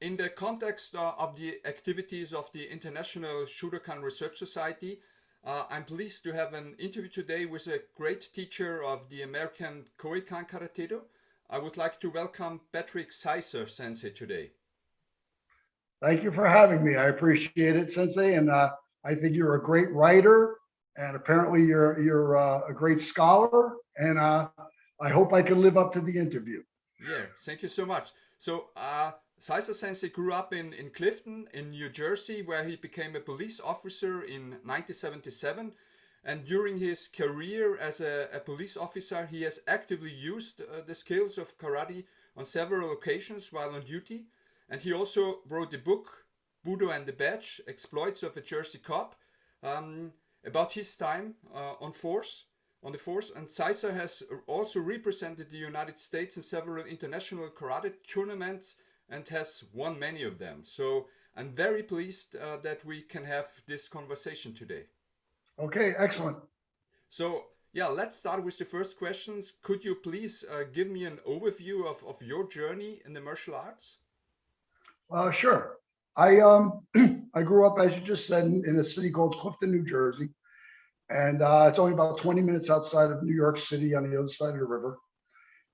In the context of the activities of the International Shotokan Research Society, I'm pleased to have an interview today with a great teacher of the American Koei-kan Karate-Do. I would like to welcome Patrick Ciser Sensei today. Thank you for having me. I appreciate it, Sensei. And I think you're a great writer, and apparently you're a great scholar. And I hope I can live up to the interview. Yeah, thank you so much. So, Ciser Sensei grew up in Clifton, in New Jersey, where he became a police officer in 1977. And during his career as a police officer, he has actively used the skills of karate on several occasions while on duty. And he also wrote the book, Budo and the Badge, Exploits of a Jersey Cop, about his time on the force. And Ciser has also represented the United States in several international karate tournaments and has won many of them. So I'm very pleased that we can have this conversation today. Okay, excellent. So yeah, let's start with the first questions. Could you please give me an overview of your journey in the martial arts? Sure. I I grew up, as you just said, in a city called Clifton, New Jersey, and it's only about 20 minutes outside of New York City on the other side of the river.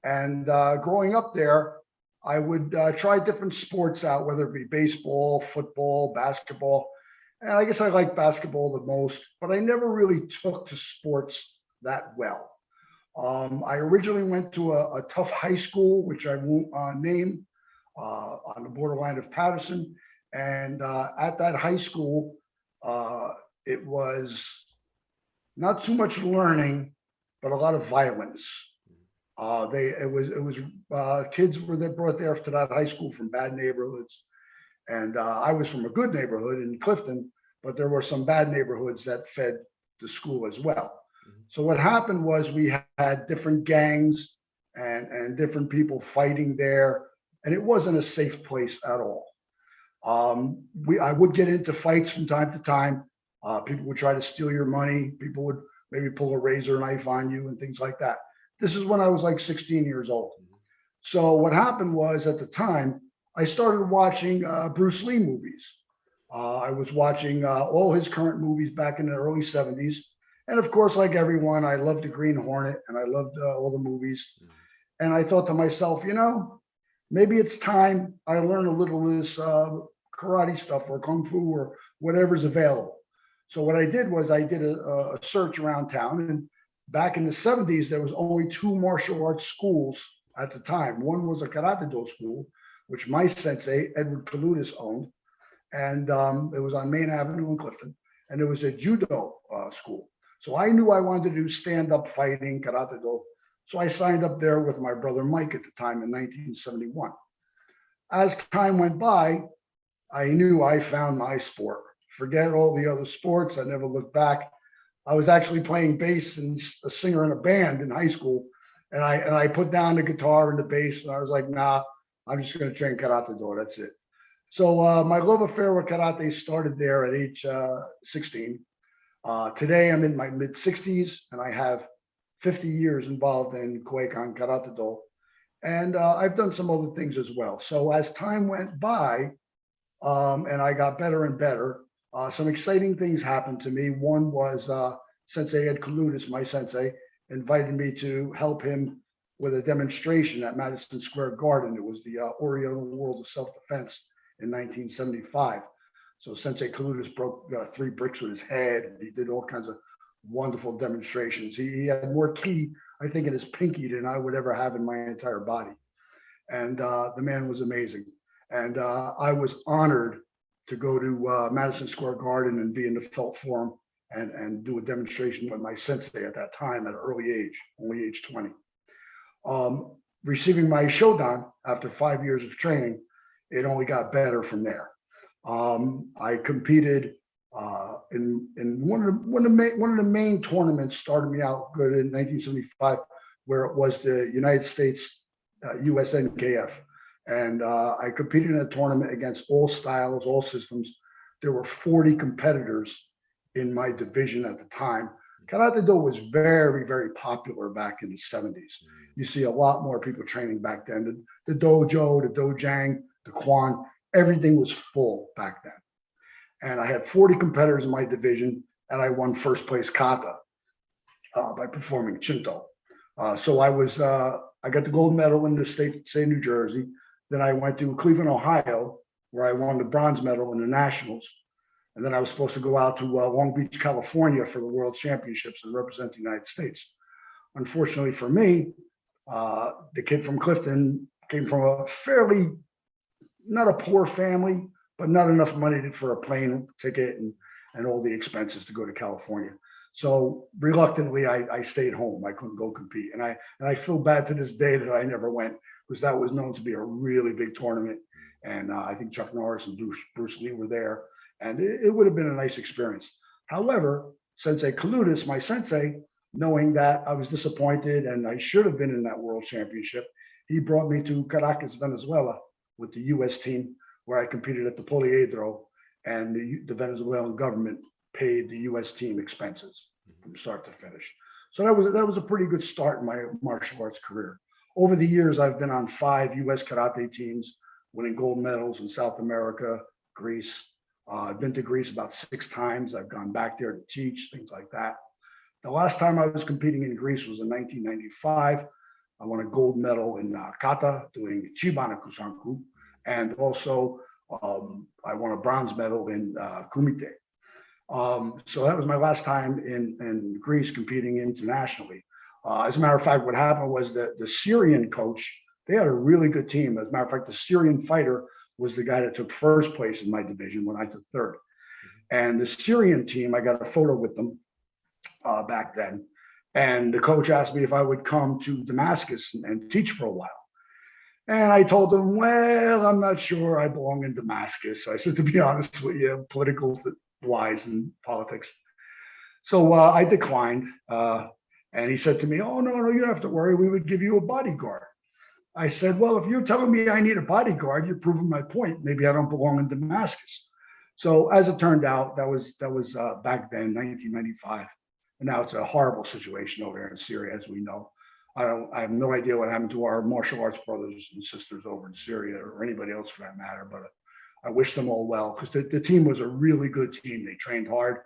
And growing up there, I would try different sports out, whether it be baseball, football, basketball. And I guess I like basketball the most, but I never really took to sports that well. I originally went to a tough high school, which I won't name, on the borderline of Patterson. And at that high school, uh, it was not too much learning, but a lot of violence. It was kids were they brought there to that high school from bad neighborhoods, and I was from a good neighborhood in Clifton, but there were some bad neighborhoods that fed the school as well. Mhm. So what happened was we had different gangs and different people fighting there, and it wasn't a safe place at all. We I would get into fights from time to time. People would try to steal your money. People would maybe pull a razor knife on you and things like that. This is when I was like 16 years old. Mhm. So what happened was at the time I started watching Bruce Lee movies. I was watching all his current movies back in the early 70s. And of course, like everyone, I loved the Green Hornet and I loved all the movies. Mhm. And I thought to myself, maybe it's time I learn a little of this karate stuff or kung fu or whatever's available. So what I did was I did a search around town, and back in the 70s there was only two martial arts schools at the time. One was a karate-do school, which my sensei Edward Kalutis owned, and it was on Main Avenue in Clifton, and there was a judo school. So I knew I wanted to do stand-up fighting karate-do. So I signed up there with my brother Mike at the time in 1971. As time went by, I knew I found my sport. Forget all the other sports. I never looked back. I was actually playing bass and a singer in a band in high school, and I put down the guitar and the bass, and I was like, nah, I'm just going to train karate do. That's it. So my love affair with karate started there at age 16. Today I'm in my mid 60s, and I have 50 years involved in Koei-kan Karate-Do, and I've done some other things as well. So as time went by, and I got better and better, some exciting things happened to me. One was Sensei Ed Kalutis, my sensei, invited me to help him with a demonstration at Madison Square Garden. It was the Oriental World of Self-Defense in 1975. So Sensei Kalutis broke 3 bricks with his head, and he did all kinds of wonderful demonstrations. He had more ki, I think, in his pinky than I would ever have in my entire body. And the man was amazing. And I was honored to go to Madison Square Garden and be in the Felt Forum and do a demonstration with my sensei at that time at an early age, only age 20. Receiving my Shodan after 5 years of training, it only got better from there. I competed in one of the main tournaments. Started me out good in 1975, where it was the United States USNKF, and I competed in a tournament against all styles, all systems. There were 40 competitors in my division at the time. Karate-Do was very, very popular back in the 70s. You see a lot more people training back then. The dojo, the dojang, the Kwan, everything was full back then. And I had 40 competitors in my division, and I won first place kata by performing Shinto. So I got the gold medal in the state of New Jersey. Then I went to Cleveland, Ohio, where I won the bronze medal in the nationals. And then I was supposed to go out to Long Beach, California for the World Championships and represent the United States. Unfortunately for me, the kid from Clifton came from a fairly, not a poor family, but not enough money for a plane ticket and all the expenses to go to California. So reluctantly, I stayed home. I couldn't go compete. And I feel bad to this day that I never went, because that was known to be a really big tournament. And I think Chuck Norris and Bruce Lee were there. And it would have been a nice experience. However, Sensei Kaludis, my sensei, knowing that I was disappointed and I should have been in that world championship, he brought me to Caracas, Venezuela with the US team, where I competed at the Poliedro, and the Venezuelan government paid the US team expenses from start to finish. So that was a pretty good start in my martial arts career. Over the years, I've been on 5 US karate teams, winning gold medals in South America, Greece. I've been to Greece about 6 times. I've gone back there to teach, things like that. The last time I was competing in Greece was in 1995. I won a gold medal in kata, doing Chibana Kusanku, and also I won a bronze medal in kumite. So that was my last time in Greece competing internationally. As a matter of fact, what happened was that the Syrian coach, they had a really good team. As a matter of fact, the Syrian fighter was the guy that took first place in my division when I took third. And the Syrian team, I got a photo with them back then. And the coach asked me if I would come to Damascus and teach for a while. And I told him, well, I'm not sure I belong in Damascus. I said, to be honest with you, political wise and politics. So I declined. And he said to me, oh, no, you don't have to worry. We would give you a bodyguard. I said, well, if you're telling me I need a bodyguard, you're proving my point. Maybe I don't belong in Damascus. So as it turned out, that was back then, 1995. And now it's a horrible situation over there in Syria, as we know. I have no idea what happened to our martial arts brothers and sisters over in Syria, or anybody else for that matter, but I wish them all well, because the team was a really good team. They trained hard.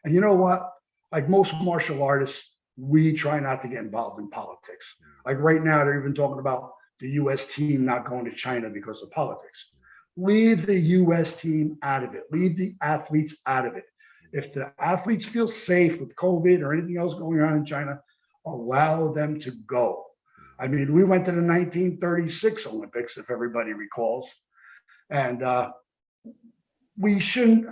And you know what? Like most martial artists, we try not to get involved in politics. Like right now, they're even talking about the US team not going to China because of politics. Leave the US team out of it. Leave the athletes out of it. If the athletes feel safe with COVID or anything else going on in China, allow them to go. I mean, we went to the 1936 Olympics, if everybody recalls, and we shouldn't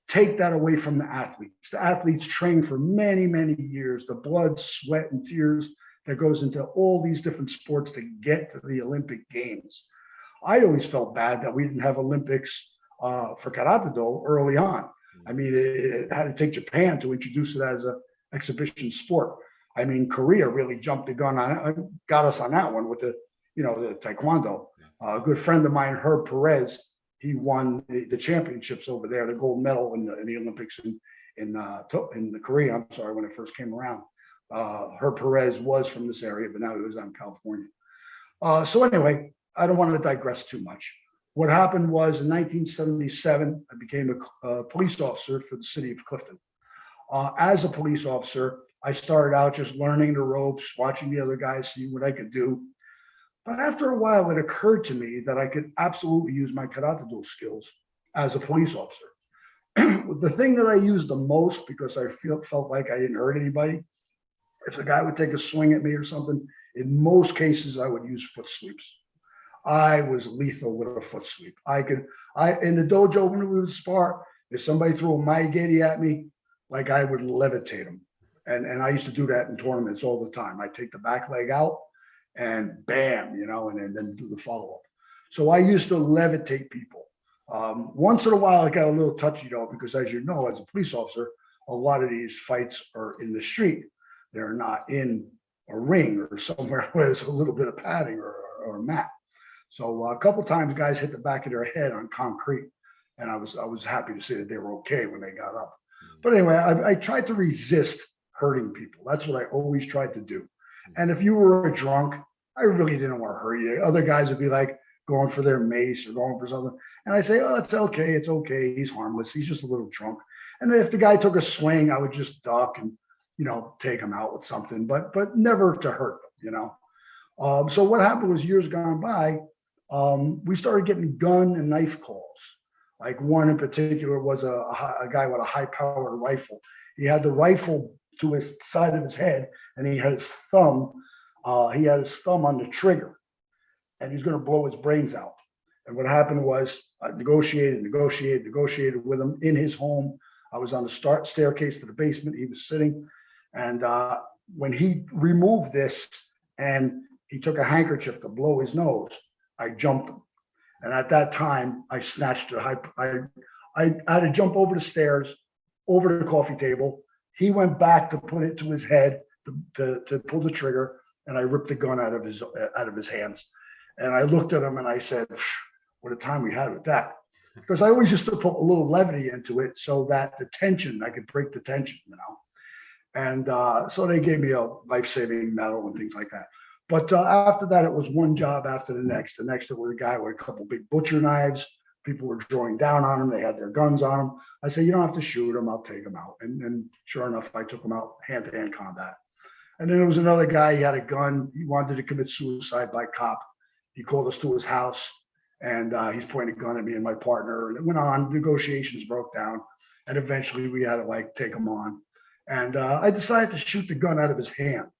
take that away from the athletes. The athletes train for many, many years, the blood, sweat, and tears that goes into all these different sports to get to the Olympic Games. I always felt bad that we didn't have Olympics for Karate-Do early on. I mean, it had to take Japan to introduce it as an exhibition sport. I mean, Korea really jumped the gun on it, got us on that one with the Taekwondo. A good friend of mine, Herb Perez, he won the championships over there, the gold medal in the Olympics in Korea. I'm sorry, when it first came around. Herb Perez was from this area, but now he was out in California. So anyway, I don't want to digress too much. What happened was in 1977, I became a police officer for the city of Clifton. As a police officer, I started out just learning the ropes, watching the other guys, seeing what I could do. But after a while, it occurred to me that I could absolutely use my Karate-Do skills as a police officer. The thing that I used the most, because I felt like I didn't hurt anybody, if a guy would take a swing at me or something, in most cases, I would use foot sweeps. I was lethal with a foot sweep. In the dojo when we would spar, if somebody threw a maigeri at me, like I would levitate them. And I used to do that in tournaments all the time. I take the back leg out and bam, and then do the follow-up. So I used to levitate people. Once in a while, I got a little touchy though, because as you know, as a police officer, a lot of these fights are in the street. They're not in a ring or somewhere where there's a little bit of padding or a mat. So a couple times guys hit the back of their head on concrete, and I was happy to say that they were okay when they got up. But anyway, I tried to resist hurting people. That's what I always tried to do. And if you were a drunk, I really didn't want to hurt you. Other guys would be like, going for their mace or going for something. And I say, oh, it's okay. It's okay. He's harmless. He's just a little drunk. And if the guy took a swing, I would just duck and, take him out with something, but never to hurt them. So what happened was years gone by, we started getting gun and knife calls. Like one in particular was a guy with a high-powered rifle. He had the rifle to his side of his head, and he had his thumb. He had his thumb on the trigger, and he's going to blow his brains out. And what happened was, I negotiated with him in his home. I was on the staircase to the basement. He was sitting, and when he removed this and he took a handkerchief to blow his nose, I jumped him. And at that time, I snatched I had to jump over the stairs, over the coffee table. He went back to put it to his head to pull the trigger, and I ripped the gun out of his hands. And I looked at him and I said, what a time we had with that. Because I always used to put a little levity into it so that I could break the tension, And so they gave me a life-saving medal and things like that. But after that, it was one job after the next. The next, it was a guy with a couple big butcher knives. People were drawing down on him. They had their guns on him. I said, you don't have to shoot him. I'll take him out. And sure enough, I took him out hand-to-hand combat. And then there was another guy. He had a gun. He wanted to commit suicide by cop. He called us to his house, and he's pointing a gun at me and my partner. And it went on. Negotiations broke down, and eventually we had to take him on. And I decided to shoot the gun out of his hand.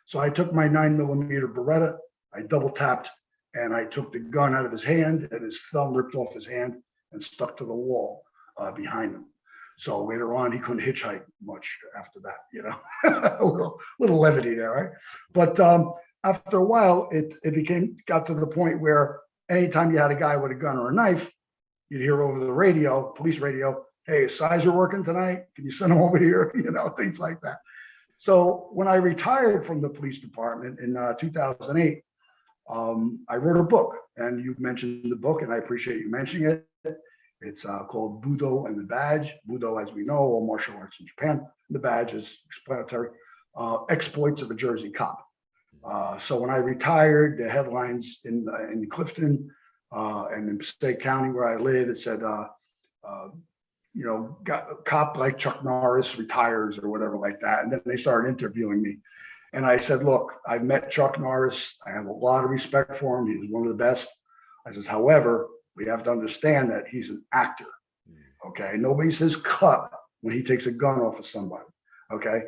So I took my 9mm Beretta, I double tapped, and I took the gun out of his hand, and his thumb ripped off his hand and stuck to the wall behind him. So later on, he couldn't hitchhike much after that, a little levity there, right? But after a while, it got to the point where anytime you had a guy with a gun or a knife, you'd hear over the radio, police radio, hey, is Ciser working tonight? Can you send him over here? Things like that. So when I retired from the police department in 2008, I wrote a book, and you mentioned the book, and I appreciate you mentioning it. It's called Budo and the Badge. Budo, as we know, all martial arts in Japan. The badge is explanatory. Exploits of a Jersey cop. So when I retired, the headlines in Clifton and in Passaic County where I live, it said, got a cop like Chuck Norris retires or whatever like that. And then they started interviewing me. And I said, look, I've met Chuck Norris. I have a lot of respect for him. He's one of the best. I says, however, we have to understand that he's an actor. Okay. Nobody says cut when he takes a gun off of somebody. Okay.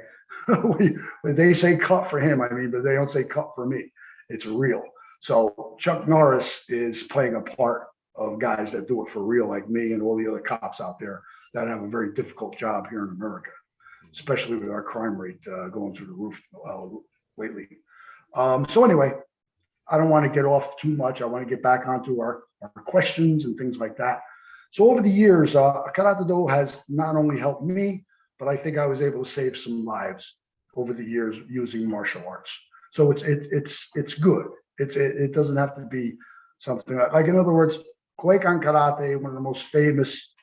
They say cut for him, but they don't say cut for me. It's real. So Chuck Norris is playing a part of guys that do it for real, like me and all the other cops out there that have a very difficult job here in America, especially with our crime rate going through the roof lately. So anyway, I don't want to get off too much. I want to get back onto our questions and things like that. So over the years, Karate-Do has not only helped me, but I think I was able to save some lives over the years using martial arts. So it's good. It doesn't have to be something like in other words, Koei-kan Karate, one of the most famous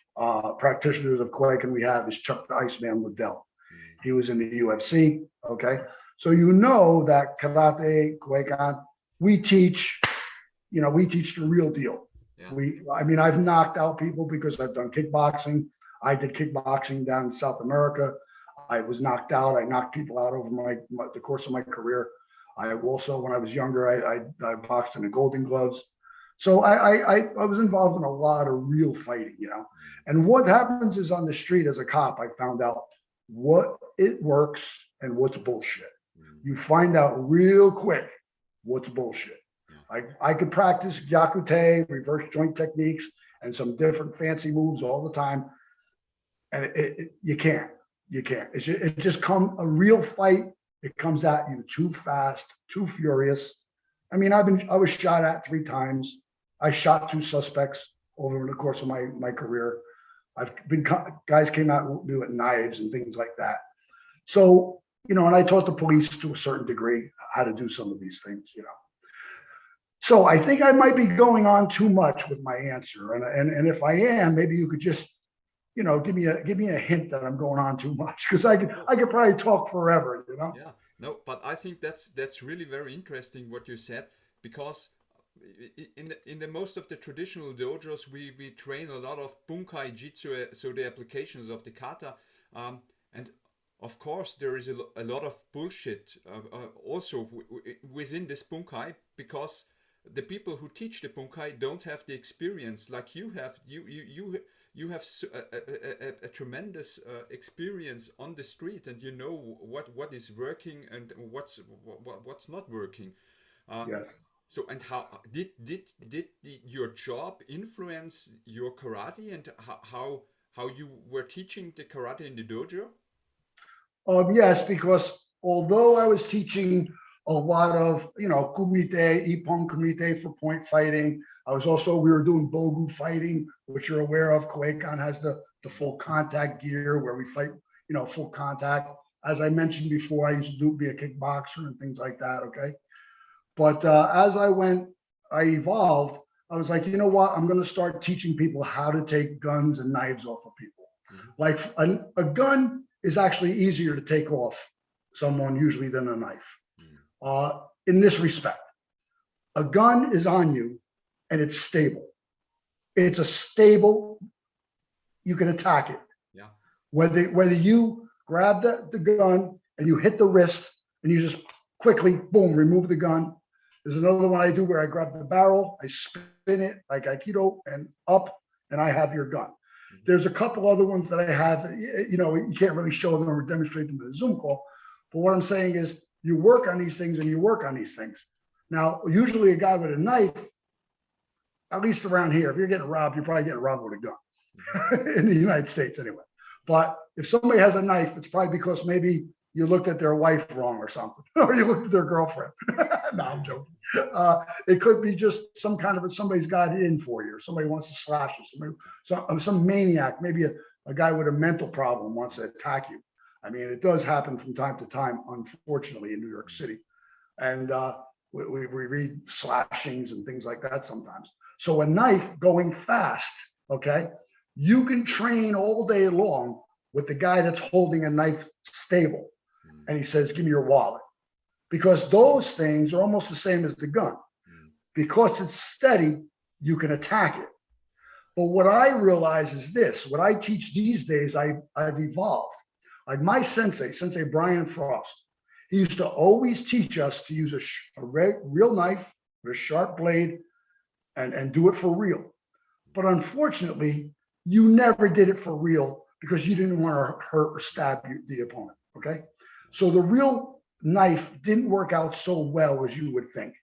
practitioners of Koeikan we have is Chuck the Iceman Liddell. He was in the UFC. Okay, so that karate, Koeikan, we teach the real deal. Yeah. I've knocked out people because I've done kickboxing. I did kickboxing down in South America. I was knocked out. I knocked people out over the course of my career. I also, when I was younger, I boxed in the Golden Gloves. So I was involved in a lot of real fighting, And what happens is on the street as a cop, I found out what it works and what's bullshit. You find out real quick what's bullshit. I could practice gyakute, reverse joint techniques, and some different fancy moves all the time. And you can't. It just a real fight. It comes at you too fast, too furious. I was shot at 3 times. I shot 2 suspects over the course of my career. Guys came out with me with knives and things like that. So, and I taught the police to a certain degree how to do some of these things, So I think I might be going on too much with my answer. And if I am, maybe you could just, give me a hint that I'm going on too much, because I could probably talk forever, Yeah, no, but I think that's really very interesting what you said, because in the most of the traditional dojos, we train a lot of bunkai jitsu, so the applications of the kata, and of course there is a lot of bullshit also within this bunkai, because the people who teach the bunkai don't have the experience like you have. You have a tremendous experience on the street, and you know what is working and what's not working. Uh, Yes. so, and how your job influence your karate, and how you were teaching the karate in the dojo? Yes, because although I was teaching a lot of, kumite, ippon kumite for point fighting, we were doing Bogu fighting, which you're aware of. Koei-kan has the full contact gear where we fight, full contact. As I mentioned before, I used to be a kickboxer and things like that. Okay. But as I evolved, I was like, you know what? I'm going to start teaching people how to take guns and knives off of people. Mhm. Like a gun is actually easier to take off someone usually than a knife. Mm. In this respect, a gun is on you and it's stable. It's a stable, you can attack it. Yeah. Whether you grab the gun and you hit the wrist and you just quickly, boom, remove the gun. There's another one I do where I grab the barrel, I spin it like Aikido and up, and I have your gun. There's a couple other ones that I have, you can't really show them or demonstrate them in a Zoom call. But what I'm saying is you work on these things and you work on these things. Now, usually a guy with a knife, at least around here, if you're getting robbed, you're probably getting robbed with a gun in the United States anyway. But if somebody has a knife, it's probably because maybe you looked at their wife wrong or something, or you looked at their girlfriend. No, I'm joking. It could be just some kind of somebody's got it in for you, or somebody wants to slash you, some maniac, maybe a guy with a mental problem wants to attack you. I mean, it does happen from time to time, unfortunately, in New York City. And we read slashings and things like that sometimes. So a knife going fast, okay, you can train all day long with the guy that's holding a knife stable. And he says, give me your wallet. Because those things are almost the same as the gun. Because it's steady, you can attack it. But what I realize is this, what I teach these days, I've evolved. Like my Sensei Brian Frost, he used to always teach us to use a real knife with a sharp blade and do it for real. But unfortunately, you never did it for real because you didn't want to hurt or stab the opponent, okay? So the real knife didn't work out so well as you would think.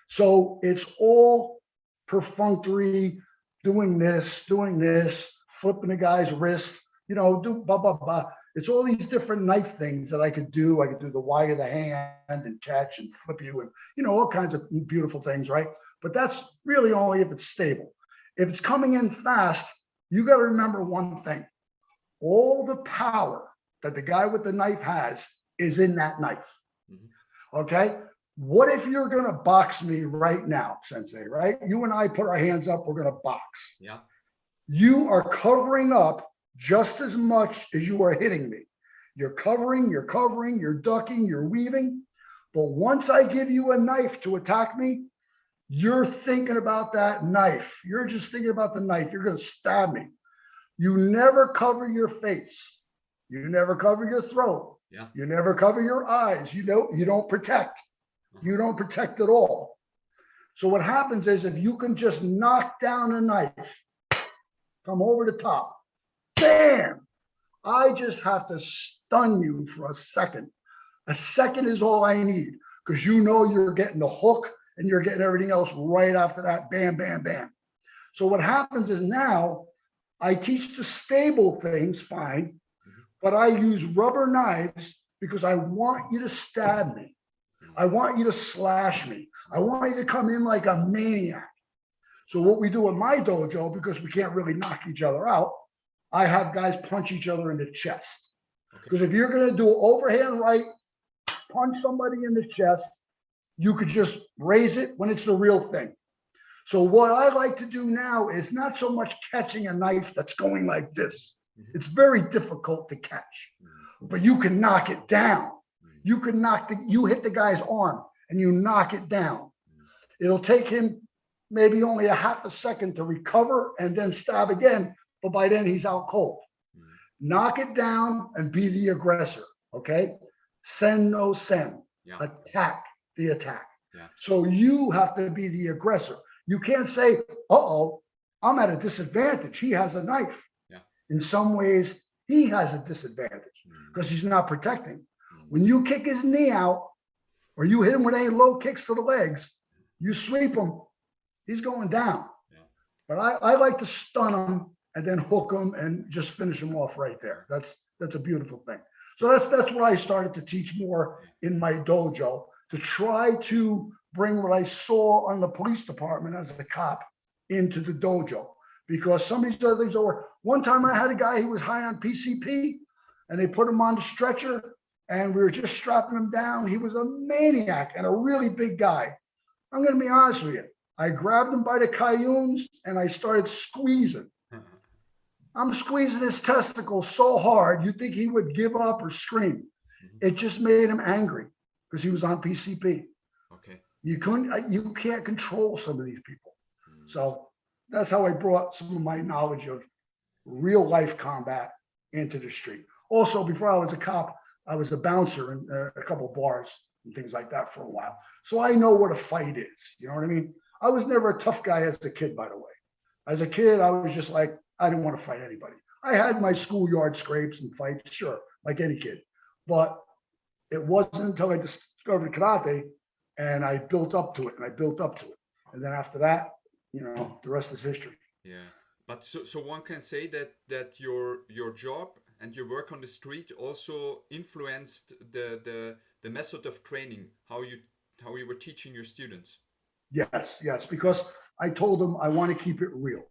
So it's all perfunctory, doing this, flipping the guy's wrist, do blah, blah, blah. It's all these different knife things that I could do. I could do the wide of the hand and catch and flip you and, all kinds of beautiful things, right? But that's really only if it's stable. If it's coming in fast, you got to remember one thing. All the power that the guy with the knife has is in that knife. Okay? What if you're going to box me right now, Sensei, right? You and I put our hands up, we're going to box. Yeah. You are covering up just as much as you are hitting me. You're covering, you're ducking, you're weaving. But once I give you a knife to attack me, you're thinking about that knife. You're just thinking about the knife. You're going to stab me. You never cover your face. You never cover your throat. Yeah. You never cover your eyes. You don't protect. You don't protect at all. So what happens is if you can just knock down a knife, come over the top, bam, I just have to stun you for a second. A second is all I need because you're getting the hook and you're getting everything else right after that, bam, bam, bam. So what happens is now I teach the stable things, fine, but I use rubber knives because I want you to stab me. I want you to slash me. I want you to come in like a maniac. So what we do in my dojo, because we can't really knock each other out, I have guys punch each other in the chest. Because if you're going to do an overhand right, punch somebody in the chest, you could just raise it when it's the real thing. So what I like to do now is not so much catching a knife that's going like this. It's very difficult to catch, but you can knock it down. You hit the guy's arm and you knock it down. It'll take him maybe only a half a second to recover and then stab again. But by then he's out cold. Knock it down and be the aggressor. Okay. Sen no sen. Yeah. Attack the attack. Yeah. So you have to be the aggressor. You can't say, uh-oh, I'm at a disadvantage. He has a knife. Yeah. In some ways, he has a disadvantage because he's not protecting. When you kick his knee out or you hit him with any low kicks to the legs, you sweep him, he's going down. Yeah. But I like to stun him and then hook him and just finish him off right there. That's a beautiful thing. So that's what I started to teach more in my dojo, to try to bring what I saw on the police department as a cop into the dojo. Because some of these other things over. One time I had a guy who was high on PCP and they put him on the stretcher and we were just strapping him down. He was a maniac and a really big guy. I'm going to be honest with you. I grabbed him by the cayunes and I started squeezing. I'm squeezing his testicles so hard, you'd think he would give up or scream. It just made him angry because he was on PCP. Okay. You can't control some of these people. So that's how I brought some of my knowledge of real life combat into the street. Also, before I was a cop, I was a bouncer in a couple of bars and things like that for a while. So I know what a fight is. You know what I mean? I was never a tough guy as a kid, by the way. As a kid, I was just like, I didn't want to fight anybody. I had my schoolyard scrapes and fights, sure, like any kid. But it wasn't until I discovered karate and I built up to it and I built up to it. And then after that, you know, the rest is history. Yeah. But so one can say that your job and your work on the street also influenced the method of training, how you were teaching your students. Yes, because I told them I want to keep it real.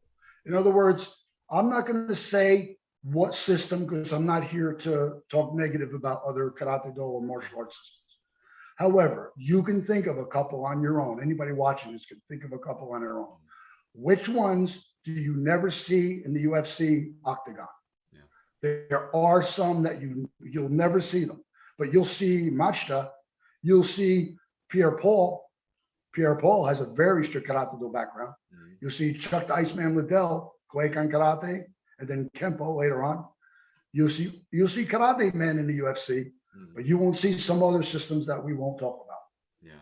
In other words, I'm not going to say what system because I'm not here to talk negative about other karate-do or martial arts systems. However, you can think of a couple on your own. Anybody watching this can think of a couple on their own. Which ones do you never see in the UFC octagon? Yeah. There are some that you'll never see them, but you'll see Machida, you'll see Pierre Paul. Pierre Paul has a very strict karate-do background. You'll see Chuck the Iceman Liddell, Koei-kan Karate, and then Kempo later on. You'll see karate men in the UFC, but you won't see some other systems that we won't talk about. Yeah.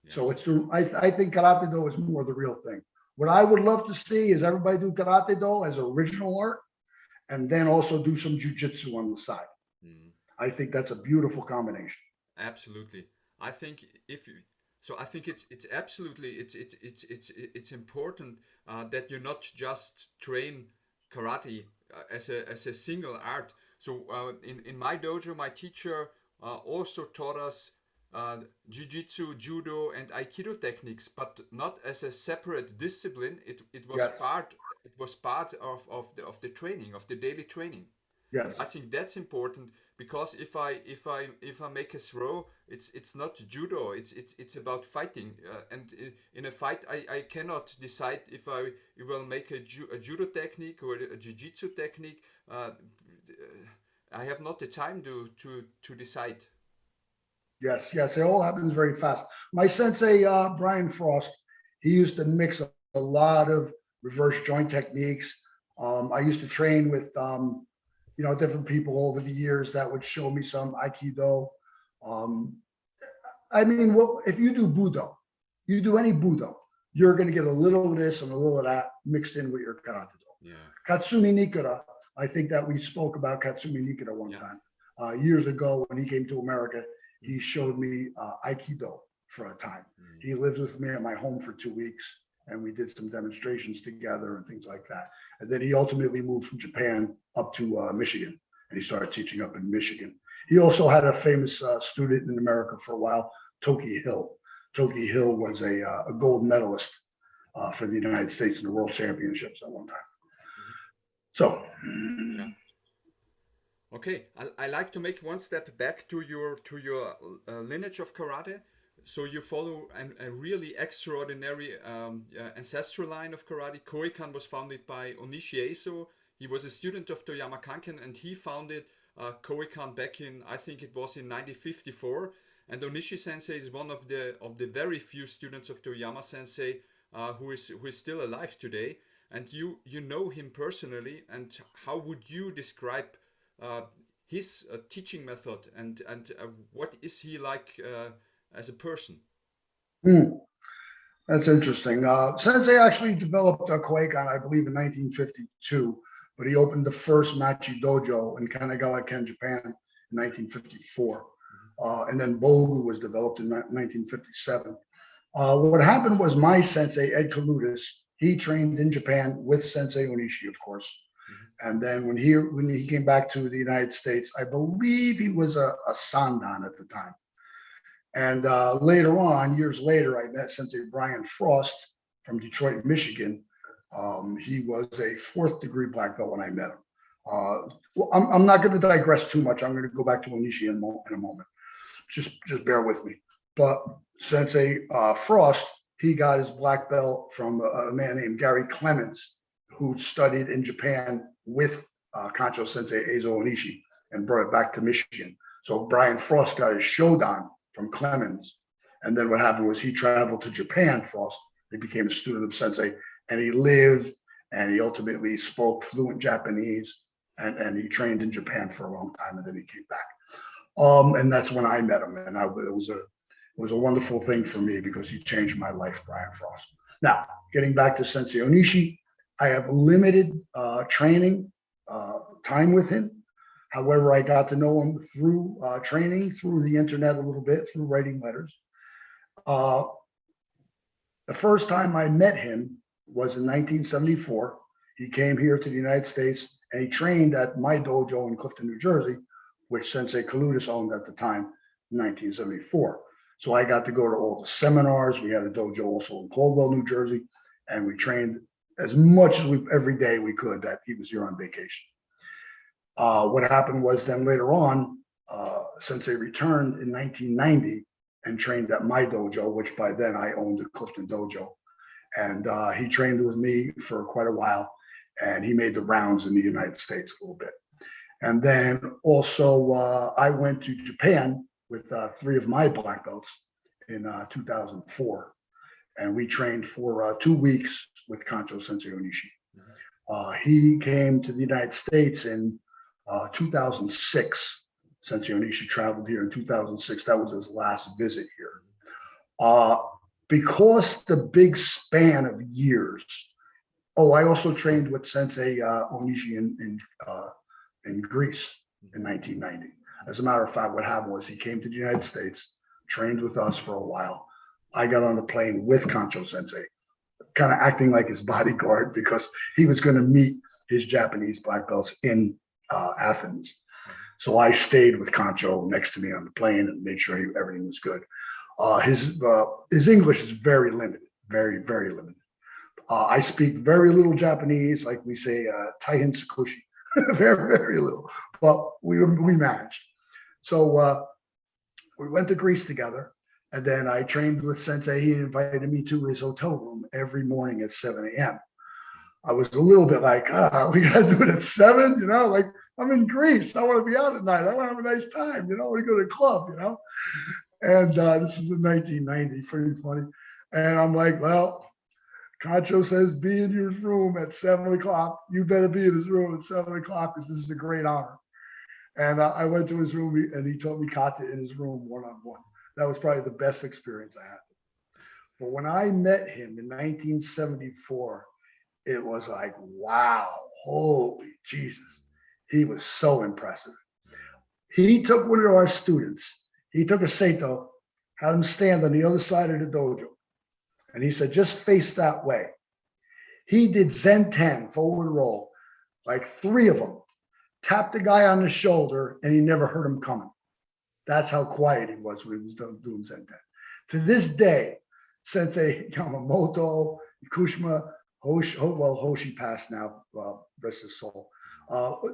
So I think karate-do is more the real thing. What I would love to see is everybody do karate-do as original art, and then also do some jujitsu on the side. I think that's a beautiful combination. Absolutely. I think I think it's absolutely it's important that you not just train karate as a single art. So in my dojo, my teacher also taught us jiu-jitsu, judo, and aikido techniques, but not as a separate discipline. It was part of the training, of the daily training. Yes. I think that's important because if I make a throw, it's not judo. It's about fighting, and in a fight, I cannot decide if I will make a judo technique or a jiu-jitsu technique. I have not the time to decide. Yes, it all happens very fast. My sensei, Brian Frost, he used to mix a lot of reverse joint techniques. I used to train with different people over the years that would show me some Aikido. I mean, if you do Budo, you do any Budo, you're going to get a little of this and a little of that mixed in with your Karate-Do. Yeah. Katsumi Nikura, I think that we spoke about Katsumi Nikura one time. Years ago when he came to America, he showed me Aikido for a time. He lived with me at my home for 2 weeks and we did some demonstrations together and things like that. And then he ultimately moved from Japan up to Michigan, and he started teaching up in Michigan. He also had a famous student in America for a while, Toki Hill. Toki Hill was a gold medalist for the United States in the World Championships at one time. So. Yeah. Okay, I like to make one step back to your lineage of karate. So you follow a really extraordinary ancestral line of karate. Koei-kan was founded by Onishi Eiso. He was a student of Toyama Kanken, and he founded Koei-kan back in, I think it was in 1954. And Onishi Sensei is one of the very few students of Toyama Sensei who is still alive today, and you know him personally. And how would you describe his teaching method, and what is he like as a person? Hmm, that's interesting. Sensei actually developed a Koei-kan, I believe, in 1952, but he opened the first Machi dojo in Kanagawa, Ken, Japan in 1954. And then Bogu was developed in 1957. What happened was my sensei, Ed Kaludis, he trained in Japan with Sensei Onishi, of course. And then when he came back to the United States, I believe he was a Sandan at the time. And later on, years later, I met Sensei Brian Frost from Detroit, Michigan. He was a fourth degree black belt when I met him. Well, I'm not going to digress too much. I'm going to go back to Onishi in a moment. Just bear with me. But Sensei Frost, he got his black belt from a man named Gary Clemens, who studied in Japan with Kancho Sensei Eizo Onishi and brought it back to Michigan. So Brian Frost got his Shodan from Clemens. And then what happened was he traveled to Japan, Frost. He became a student of Sensei, and he lived and he ultimately spoke fluent Japanese, and he trained in Japan for a long time, and then he came back. And that's when I met him, and it was a wonderful thing for me because he changed my life, Brian Frost. Now, getting back to Sensei Onishi, I have limited training time with him. However, I got to know him through training, through the internet a little bit, through writing letters. The first time I met him was in 1974. He came here to the United States and he trained at my dojo in Clifton, New Jersey, which Sensei Kaludis owned at the time, in 1974. So I got to go to all the seminars. We had a dojo also in Caldwell, New Jersey, and we trained as much as every day we could that he was here on vacation. What happened was then later on, Sensei returned in 1990 and trained at my dojo, which by then I owned a Clifton dojo. And he trained with me for quite a while, and he made the rounds in the United States a little bit. And then also I went to Japan with three of my black belts in 2004. And we trained for 2 weeks with Kancho Sensei Onishi. He came to the United States in 2006. Sensei Onishi traveled here in 2006. That was his last visit here. Because the big span of years. Oh, I also trained with Sensei Onishi in Greece in 1990. As a matter of fact, what happened was he came to the United States, trained with us for a while. I got on a plane with Kancho Sensei, kind of acting like his bodyguard because he was going to meet his Japanese black belts in Athens. So I stayed with Kancho next to me on the plane and made sure everything was good. His English is very limited, very, very limited. I speak very little Japanese, like we say, Taihin Sakushi, very, very little, but we managed. So we went to Greece together, and then I trained with Sensei. He invited me to his hotel room every morning at 7 a.m. I was a little bit like, we got to do it at 7, you know, like I'm in Greece. I want to be out at night. I want to have a nice time, you know, I want to go to a club, you know. And this is in 1990, pretty funny. And I'm like, well, Kancho says, be in your room at 7 o'clock. You better be in his room at 7 o'clock because this is a great honor. And I went to his room and he taught me kata in his room one-on-one. That was probably the best experience I had. But when I met him in 1974, it was like, wow, holy Jesus. He was so impressive. He took one of our students. He took a Seito, had him stand on the other side of the dojo. And he said, just face that way. He did Zen 10, forward roll, like 3 of them. Tapped the guy on the shoulder, and he never heard him coming. That's how quiet he was when he was doing Zen 10. To this day, Sensei Yamamoto, Ikushima, Hoshi passed now, rest his soul.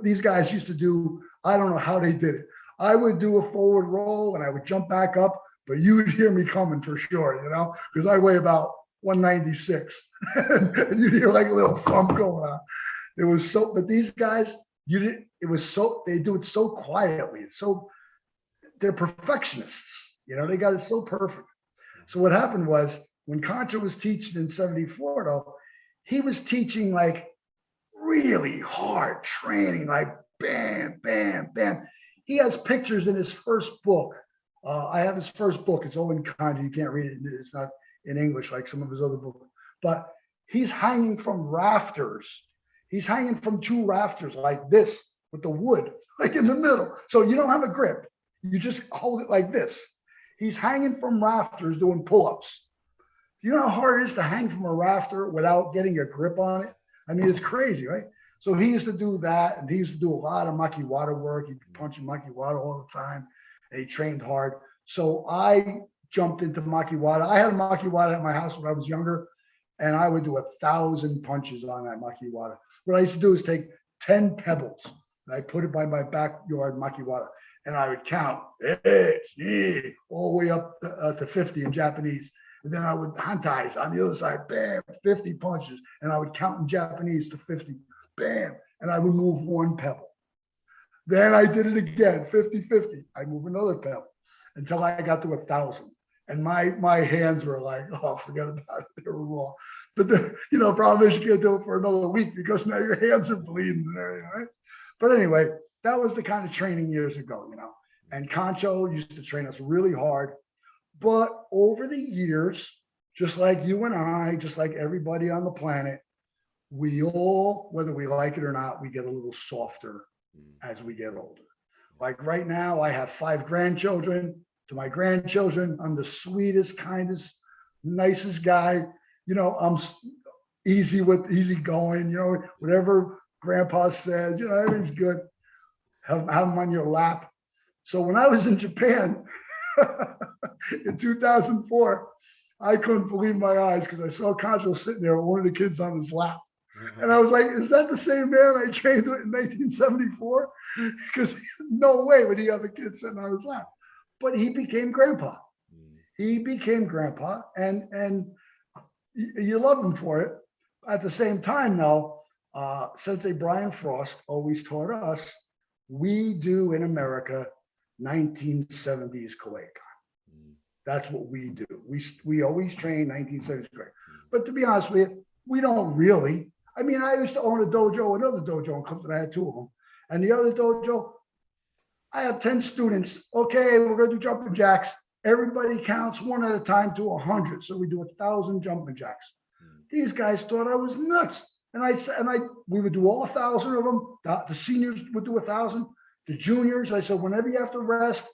These guys used to do, I don't know how they did it. I would do a forward roll and I would jump back up, but you would hear me coming for sure, you know, because I weigh about 196 and you'd hear like a little thump going on. It was so, but these guys, they do it so quietly. It's so, they're perfectionists, you know, they got it so perfect. So what happened was When Kancho was teaching in 74, though, he was teaching like really hard training, like bam, bam, bam. He has pictures in his first book. I have his first book. It's all in kanji. You can't read it. It's not in English like some of his other books. But he's hanging from rafters. He's hanging from two rafters like this with the wood like in the middle. So you don't have a grip. You just hold it like this. He's hanging from rafters doing pull-ups. You know how hard it is to hang from a rafter without getting a grip on it? I mean, it's crazy, right? So he used to do that, and he used to do a lot of makiwara work. He'd be punching makiwara all the time, and he trained hard. So I jumped into makiwara. I had a makiwara at my house when I was younger, and I would do 1,000 punches on that makiwara. What I used to do is take 10 pebbles, and I put it by my backyard makiwara, and I would count all the way up to 50 in Japanese. And then I would hantais on the other side, bam, 50 punches. And I would count in Japanese to 50, bam. And I would move one pebble. Then I did it again, 50, 50. I move another pebble until I got to 1,000. And my hands were like, oh, forget about it. They were raw. But the problem is you can't do it for another week because now your hands are bleeding and everything, right? But anyway, that was the kind of training years ago, And Kancho used to train us really hard. But over the years, just like you and I, just like everybody on the planet, we all, whether we like it or not, we get a little softer as we get older. Like right now, I have 5 grandchildren. To my grandchildren, I'm the sweetest, kindest, nicest guy. I'm easy going, whatever grandpa says, everything's good. Have them on your lap. So when I was in Japan, in 2004, I couldn't believe my eyes because I saw Kancho sitting there with one of the kids on his lap. And I was like, is that the same man I trained with in 1974? Because no way would he have a kid sitting on his lap. But he became grandpa. He became grandpa, and you love him for it. At the same time, though, Sensei Brian Frost always taught us, we do in America 1970s Koei-kan. That's what we do. We always train 1970s Koei. But to be honest with you, we don't really. I mean, I used to own a dojo, another dojo in Clifton. I had 2 of them. And the other dojo, I have 10 students. Okay, we're going to do jumping jacks. Everybody counts one at a time to 100. So we do 1,000 jumping jacks. These guys thought I was nuts. And we would do all 1,000 of them. The seniors would do 1,000. The juniors, I said, whenever you have to rest,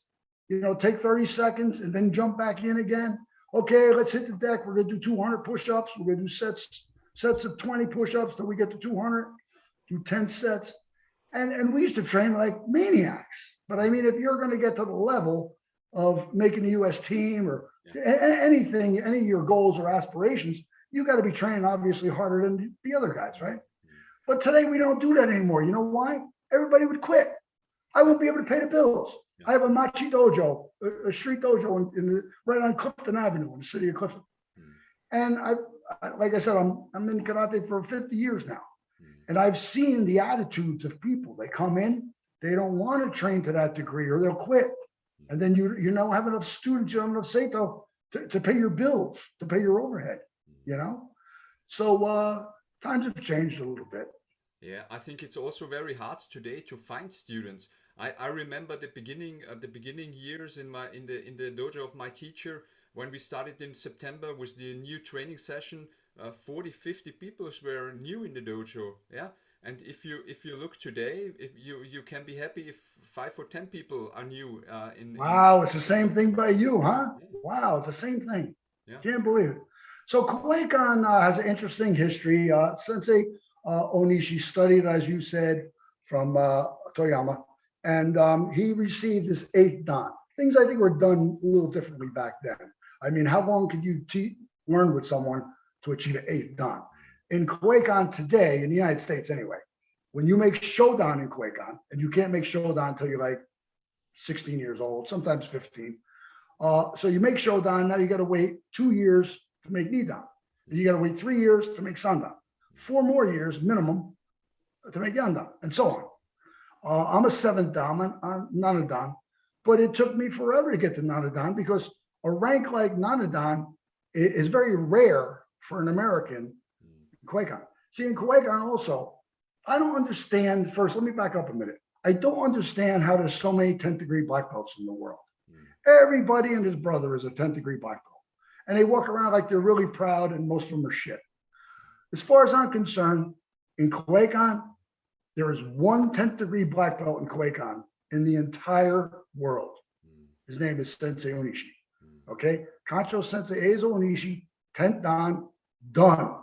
take 30 seconds and then jump back in again. Okay, let's hit the deck. We're going to do 200 push-ups. We're going to do sets of 20 push-ups till we get to 200. Do 10 sets. And we used to train like maniacs. But I mean, if you're going to get to the level of making the U.S. team or anything, any of your goals or aspirations, you got to be training obviously harder than the other guys, right? But today we don't do that anymore. You know why? Everybody would quit. I won't be able to pay the bills. I have a machi dojo, a street dojo right on Clifton Avenue in the city of Clifton. And like I said, I'm in karate for 50 years now. And I've seen the attitudes of people. They come in, they don't want to train to that degree or they'll quit. And then you don't have enough students, you don't have enough seito to pay your bills, to pay your overhead, So times have changed a little bit. Yeah, I think it's also very hard today to find students. I remember the beginning years in the dojo of my teacher when we started in September with the new training session. 40-50 people were new in the dojo. Yeah, and if you look today, if you can be happy if 5 or 10 people are new. Wow, it's the same thing by you, huh? Yeah. Wow, it's the same thing. Yeah. Can't believe it. So Koei-kan has an interesting history. Sensei Onishi studied, as you said, from Toyama, and he received his 8th dan. Things I think were done a little differently back then. I mean, how long could you learn with someone to achieve an 8th dan? In Koei-kan today, in the United States anyway, when you make shodan in Koei-kan, and you can't make shodan until you're like 16 years old, sometimes 15. So you make shodan, now you got to wait 2 years to make nidan. And you got to wait 3 years to make sandan. 4 more years minimum to make yandan, and so on. I'm a 7th dan, I'm nanadan, but it took me forever to get to nanadan because a rank like nanadan is very rare for an American in Koeikan. See, in Koeikan also, I don't understand. First, let me back up a minute. I don't understand how there's so many 10th degree black belts in the world. Everybody and his brother is a 10th degree black belt. And they walk around like they're really proud, and most of them are shit. As far as I'm concerned, in Koeikan, there is one 10th degree black belt in Koeikan in the entire world. His name is Sensei Onishi. Okay? Kancho Sensei Eizo Onishi, 10th Dan, done.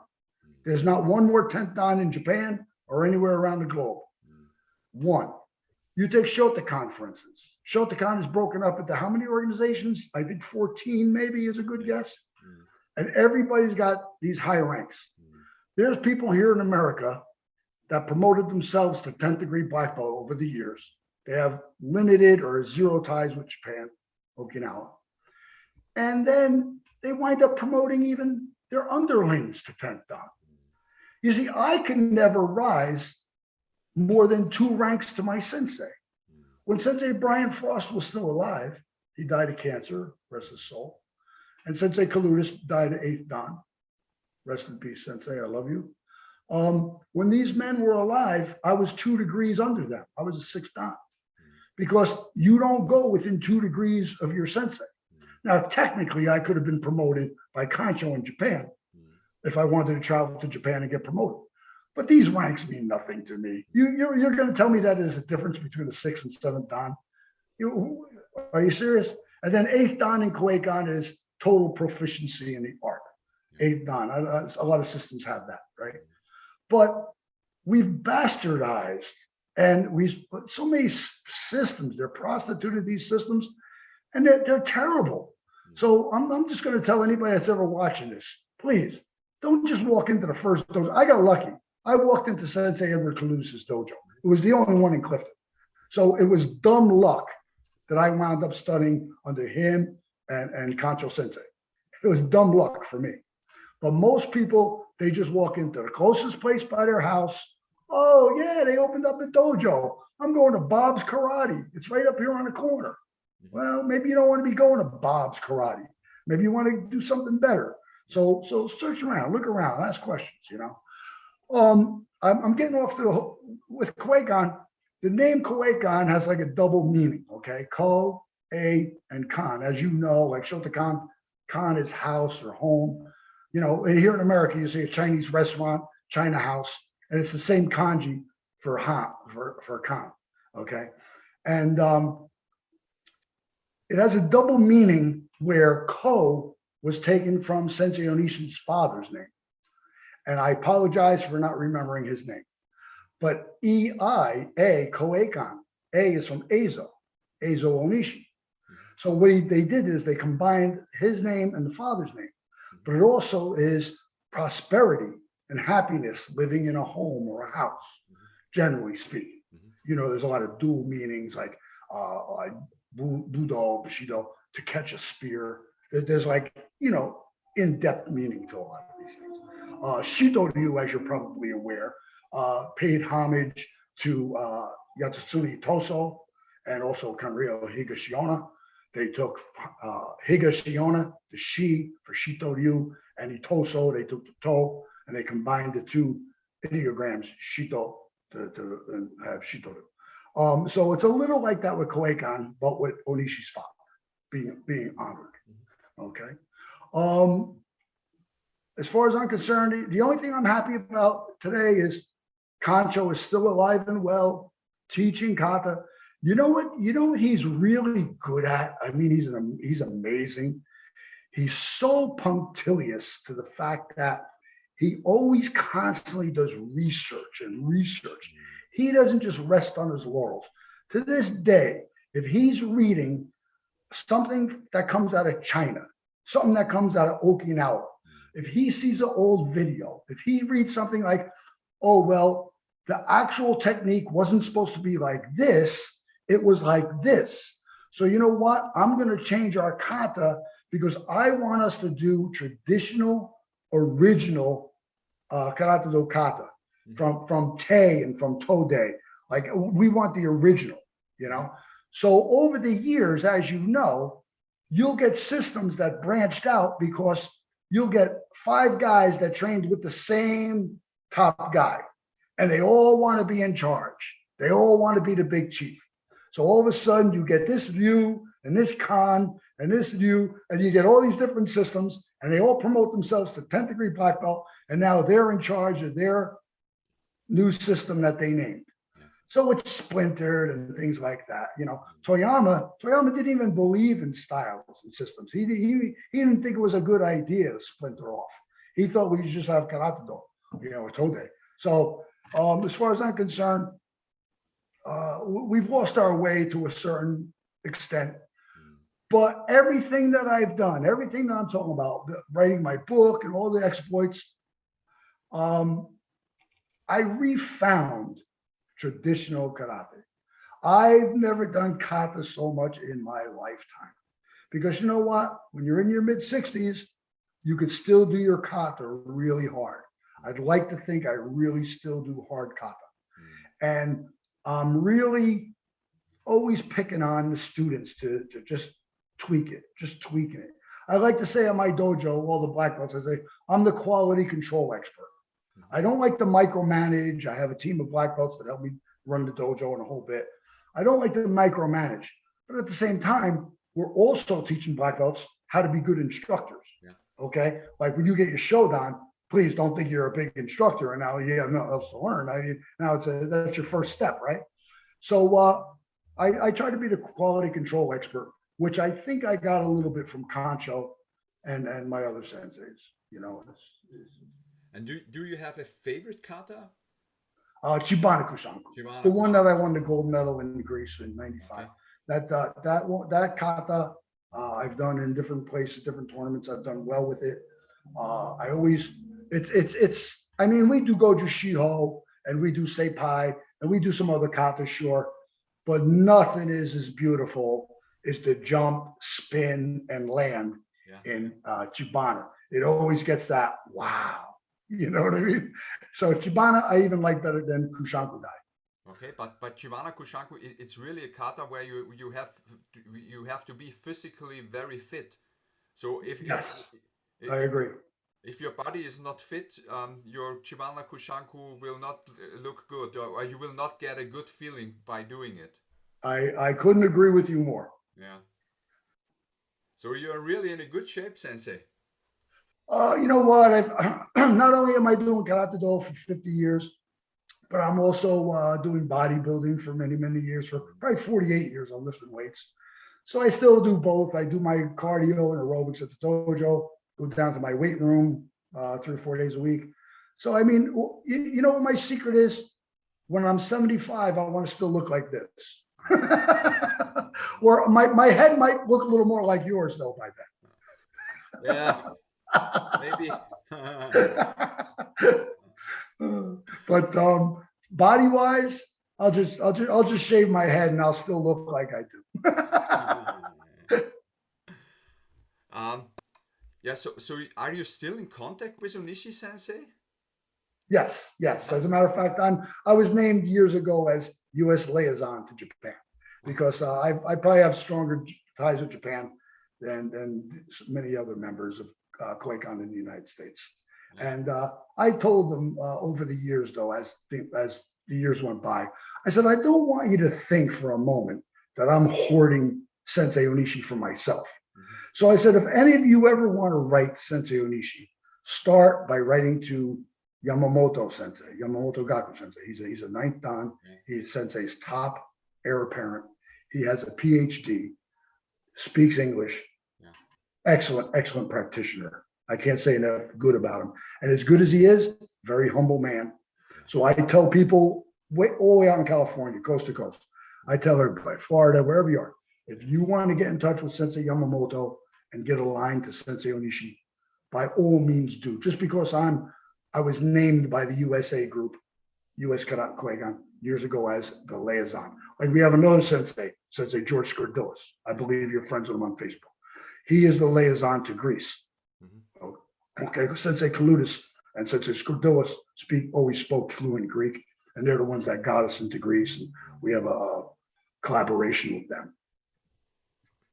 There's not one more 10th Dan in Japan or anywhere around the globe. One. You take Shotokan, for instance. Shotokan is broken up into how many organizations? I think 14 maybe is a good guess. And everybody's got these high ranks. There's people here in America that promoted themselves to 10th degree black belt over the years. They have limited or zero ties with Japan, Okinawa. And then they wind up promoting even their underlings to 10th Dan. You see, I can never rise more than 2 ranks to my sensei. When Sensei Brian Frost was still alive, he died of cancer, rest his soul. And Sensei Kaludis died at 8th Dan. Rest in peace, Sensei, I love you. When these men were alive, I was 2 degrees under them. I was a 6th Dan. Because you don't go within 2 degrees of your sensei. Now, technically, I could have been promoted by Kancho in Japan if I wanted to travel to Japan and get promoted. But these ranks mean nothing to me. You're going to tell me that there's a difference between the 6th and 7th Dan? Are you serious? And then 8th Dan in Koeikan is total proficiency in the art. 8th Dan. A lot of systems have that, right? But we've bastardized and we've put so many systems. They're prostituted, these systems, and they're terrible. So I'm just going to tell anybody that's ever watching this, please don't just walk into the first dojo. I got lucky. I walked into Sensei Edward Kaludis' dojo. It was the only one in Clifton. So it was dumb luck that I wound up studying under him and Kancho Sensei. It was dumb luck for me. But most people, they just walk into the closest place by their house. Oh, yeah, they opened up a dojo. I'm going to Bob's Karate. It's right up here on the corner. Well, maybe you don't want to be going to Bob's Karate. Maybe you want to do something better. So search around, look around, ask questions, you know. I'm getting off with Koeikan. The name Koeikan has like a double meaning, okay? Ko, A, and Kan. As you know, like Shotokan, Kan is house or home. You know, here in America, you see a Chinese restaurant, China house, and it's the same kanji for Kan, okay? And it has a double meaning where Ko was taken from Sensei Onishi's father's name. And I apologize for not remembering his name. But A, Koeikan. A is from Eizo Onishi. So what they did is they combined his name and the father's name. But it also is prosperity and happiness living in a home or a house, generally speaking. You know, there's a lot of dual meanings like Budo, Bushido, to catch a spear. There's like, you know, in-depth meaning to a lot of these things. Shito-ryu, as you're probably aware, paid homage to Yatsutsune Itoso and also Kanryo Higashiona. They took Higashiona, the shi for Shito-ryu, and Itoso, they took the to, and they combined the 2 ideograms, Shito, to have Shito-ryu. So it's a little like that with Koeikan, but with Onishi's father being honored. Okay. As far as I'm concerned, the only thing I'm happy about today is Kancho is still alive and well, teaching kata. You know what he's really good at? I mean, he's amazing. He's so punctilious to the fact that he always constantly does research and research. He doesn't just rest on his laurels. To this day, if he's reading something that comes out of China, something that comes out of Okinawa, if he sees an old video, if he reads something like, oh, well, the actual technique wasn't supposed to be like this, it was like this. So you know what? I'm going to change our kata because I want us to do traditional, original Karate-Do kata from Te and from Tode. Like we want the original, you know? So over the years, as you know, you'll get systems that branched out because you'll get 5 guys that trained with the same top guy, and they all want to be in charge. They all want to be the big chief. So all of a sudden you get this view and this con and this view, and you get all these different systems, and they all promote themselves to 10th degree black belt, and now they're in charge of their new system that they named. So it's splintered and things like that. You know, Toyama didn't even believe in styles and systems. He didn't think it was a good idea to splinter off. He thought we should just have Karate-Do, you know, or Tode. So as far as I'm concerned, we've lost our way to a certain extent. But everything that I've done, everything that I'm talking about, writing my book and all the exploits, I refound traditional karate. I've never done kata so much in my lifetime, because you know what? When you're in your mid 60s, you could still do your kata really hard. I'd like to think I really still do hard kata. And I'm really always picking on the students to just tweak it, just tweaking it. I like to say at my dojo, all the black belts, I say, I'm the quality control expert. I don't like to micromanage. I have a team of black belts that help me run the dojo and a whole bit. I don't like to micromanage, but at the same time, we're also teaching black belts how to be good instructors. Yeah. Okay. Like when you get your shodan, please don't think you're a big instructor and now you have nothing else to learn. I mean, now that's your first step, right? So I try to be the quality control expert, which I think I got a little bit from Kancho and my other senseis, you know. And do you have a favorite kata? Chibana Kushanku, the one that I won the gold medal in Greece in '95. Okay. That kata I've done in different places, different tournaments. I've done well with it. I always, I mean, we do Goju Shiho and we do Seipai and we do some other kata, sure, but nothing is as beautiful as the jump, spin, and land in Chibana. It always gets that wow. You know what I mean? So Chibana, I even like better than Kushanku Dai. Okay, but Chibana Kushanku, it's really a kata where you have to be physically very fit. So if I agree. If your body is not fit, your Chibana Kushanku will not look good, or you will not get a good feeling by doing it. I couldn't agree with you more. Yeah. So you're really in a good shape, Sensei. You know what? Not only am I doing Karate-Do for 50 years, but I'm also doing bodybuilding for many, many years. For probably 48 years, I'm lifting weights. So I still do both. I do my cardio and aerobics at the dojo, go down to my weight room 3 or 4 days a week. So, I mean, you know what my secret is? When I'm 75, I want to still look like this. Or my head might look a little more like yours, though, by then. Yeah. Maybe. But body wise, I'll just shave my head and I'll still look like I do. Yeah. So are you still in contact with Onishi Sensei? Yes. As a matter of fact, I was named years ago as U.S. liaison to Japan because I probably have stronger ties with Japan than many other members of Koei-kan in the United States. And I told them over the years, though, as the years went by, I said, I don't want you to think for a moment that I'm hoarding Sensei Onishi for myself. So I said, if any of you ever want to write Sensei Onishi, start by writing to Yamamoto Sensei, Yamamoto Gaku Sensei. He's a 9th Dan. He's Sensei's top heir apparent. He has a PhD, speaks English. Excellent practitioner. I can't say enough good about him. And as good as he is, very humble man. So I tell people all the way out in California, coast to coast, I tell everybody, Florida, wherever you are, if you want to get in touch with Sensei Yamamoto and get aligned to Sensei Onishi, by all means do. Just because I was named by the USA group, US Karate Koeikan, years ago as the liaison. Like we have another Sensei George Skirdilis. I believe you're friends with him on Facebook. He is the liaison to Greece. Okay, Sensei Kaludis and Sensei Skirdilis always spoke fluent Greek, and they're the ones that got us into Greece, and we have a collaboration with them.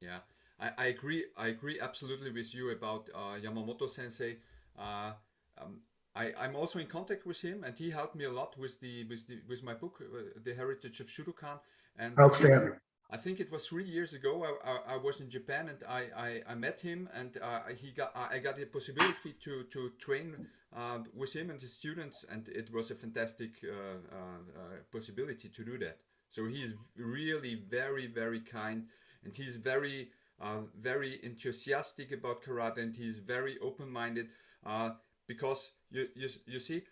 Yeah, I agree. I agree absolutely with you about Yamamoto Sensei. Uh, I'm also in contact with him, and he helped me a lot with with my book, The Heritage of Shudokan. And Outstanding. I think it was 3 years ago. I was in Japan, and I met him, and I got the possibility to train with him and his students, and it was a fantastic possibility to do that. So he is really very kind, and he's very enthusiastic about karate, and he's very open-minded. Because you see,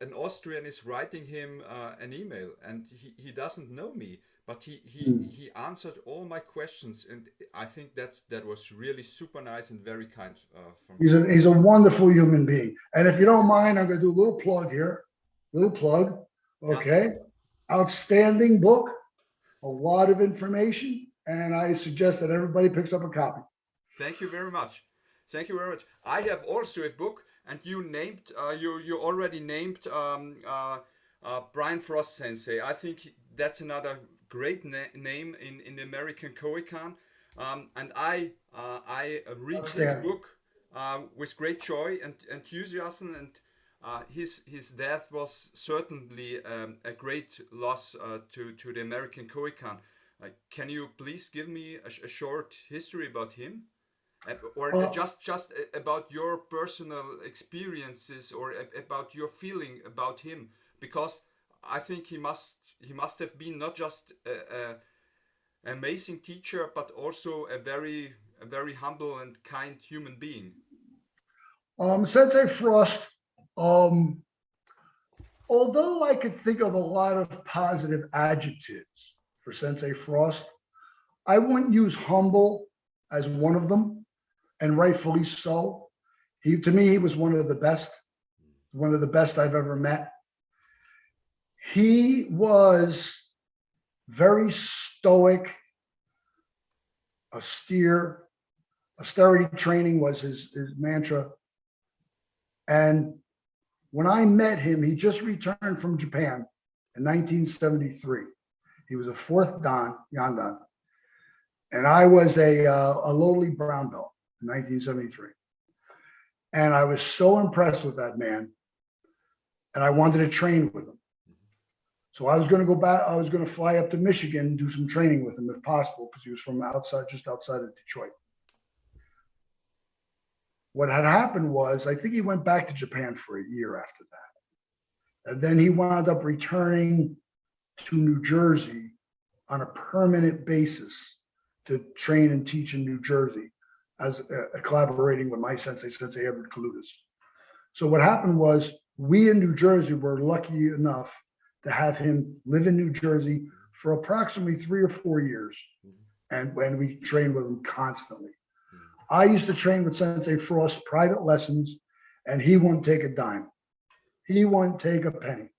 an Austrian is writing him an email, and he doesn't know me, but he answered all my questions, and I think that was really super nice and very kind from him. He's a wonderful human being. And if you don't mind, I'm going to do a little plug here. Little plug. Yeah. Okay. Outstanding book. A lot of information. And I suggest that everybody picks up a copy. Thank you very much. Thank you very much. I have also a book, and you named you already named Brian Frost Sensei. I think that's another great name in the American Koei-kan. And I read his book with great joy and enthusiasm, and his death was certainly a great loss to the American Koei-kan. Can you please give me a short history about him? Or just about your personal experiences, or about your feeling about him, because I think he must have been not just an amazing teacher, but also a very humble and kind human being. Sensei Frost, although I could think of a lot of positive adjectives for Sensei Frost, I wouldn't use humble as one of them, and rightfully so. To me, he was one of the best I've ever met. He was very stoic, austere. Austerity training was his mantra. And when I met him, he just returned from Japan in 1973. He was a fourth dan, Yandan, and I was a lowly brown belt in 1973. And I was so impressed with that man, and I wanted to train with him. So I was going to go back. I was going to fly up to Michigan and do some training with him if possible, because he was from just outside of Detroit. What had happened was, I think he went back to Japan for a year after that. And then he wound up returning to New Jersey on a permanent basis to train and teach in New Jersey, as collaborating with my sensei, Sensei Edward Kalutis. So what happened was, we in New Jersey were lucky enough to have him live in New Jersey for approximately 3 or 4 years. And when we trained with him constantly. I used to train with Sensei Frost private lessons, and he wouldn't take a dime. He wouldn't take a penny.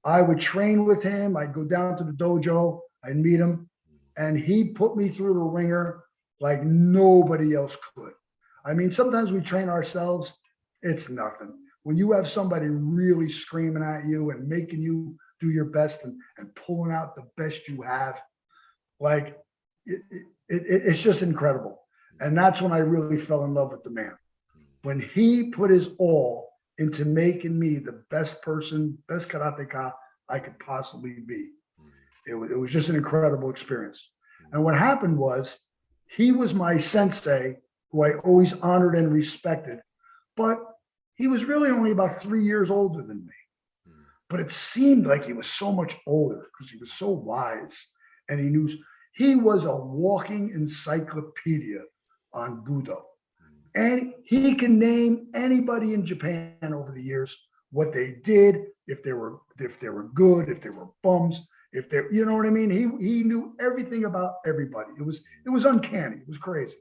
I would train with him. I'd go down to the dojo. I'd meet him, and he put me through the ringer like nobody else could. I mean, sometimes we train ourselves. It's nothing. When you have somebody really screaming at you and making you do your best and pulling out the best you have, like it's just incredible. And that's when I really fell in love with the man. When he put his all into making me the best person, best karateka I could possibly be. It was just an incredible experience. And what happened was, he was my sensei, who I always honored and respected, but he was really only about 3 years older than me. But it seemed like he was so much older because he was so wise, and he was a walking encyclopedia on Budo. And he can name anybody in Japan over the years, what they did, if they were good, if they were bums, if they, you know what I mean? He knew everything about everybody. It was uncanny. It was crazy.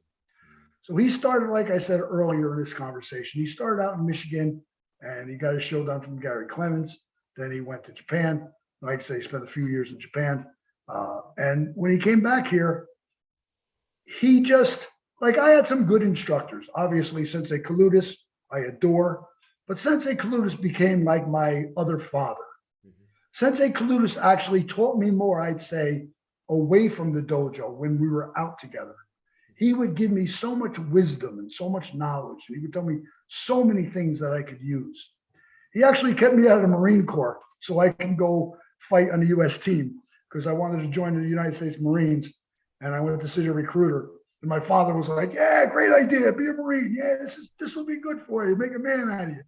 So he started, like I said earlier in this conversation, he started out in Michigan, and he got his shodan from Gary Clemens. Then he went to Japan. Like I say, he spent a few years in Japan. And when he came back here, he just, like, I had some good instructors. Obviously, Sensei Kalutis, I adore. But Sensei Kalutis became like my other father. Sensei Kalutis actually taught me more, I'd say, away from the dojo when we were out together. he would give me so much wisdom and so much knowledge, and he would tell me so many things that I could use. He actually kept me out of the Marine Corps so I can go fight on the U.S. team because I wanted to join the United States Marines, and I went to Ciser Recruiter. And my father was like, "Yeah, great idea, be a Marine. Yeah, this will be good for you, make a man out of you."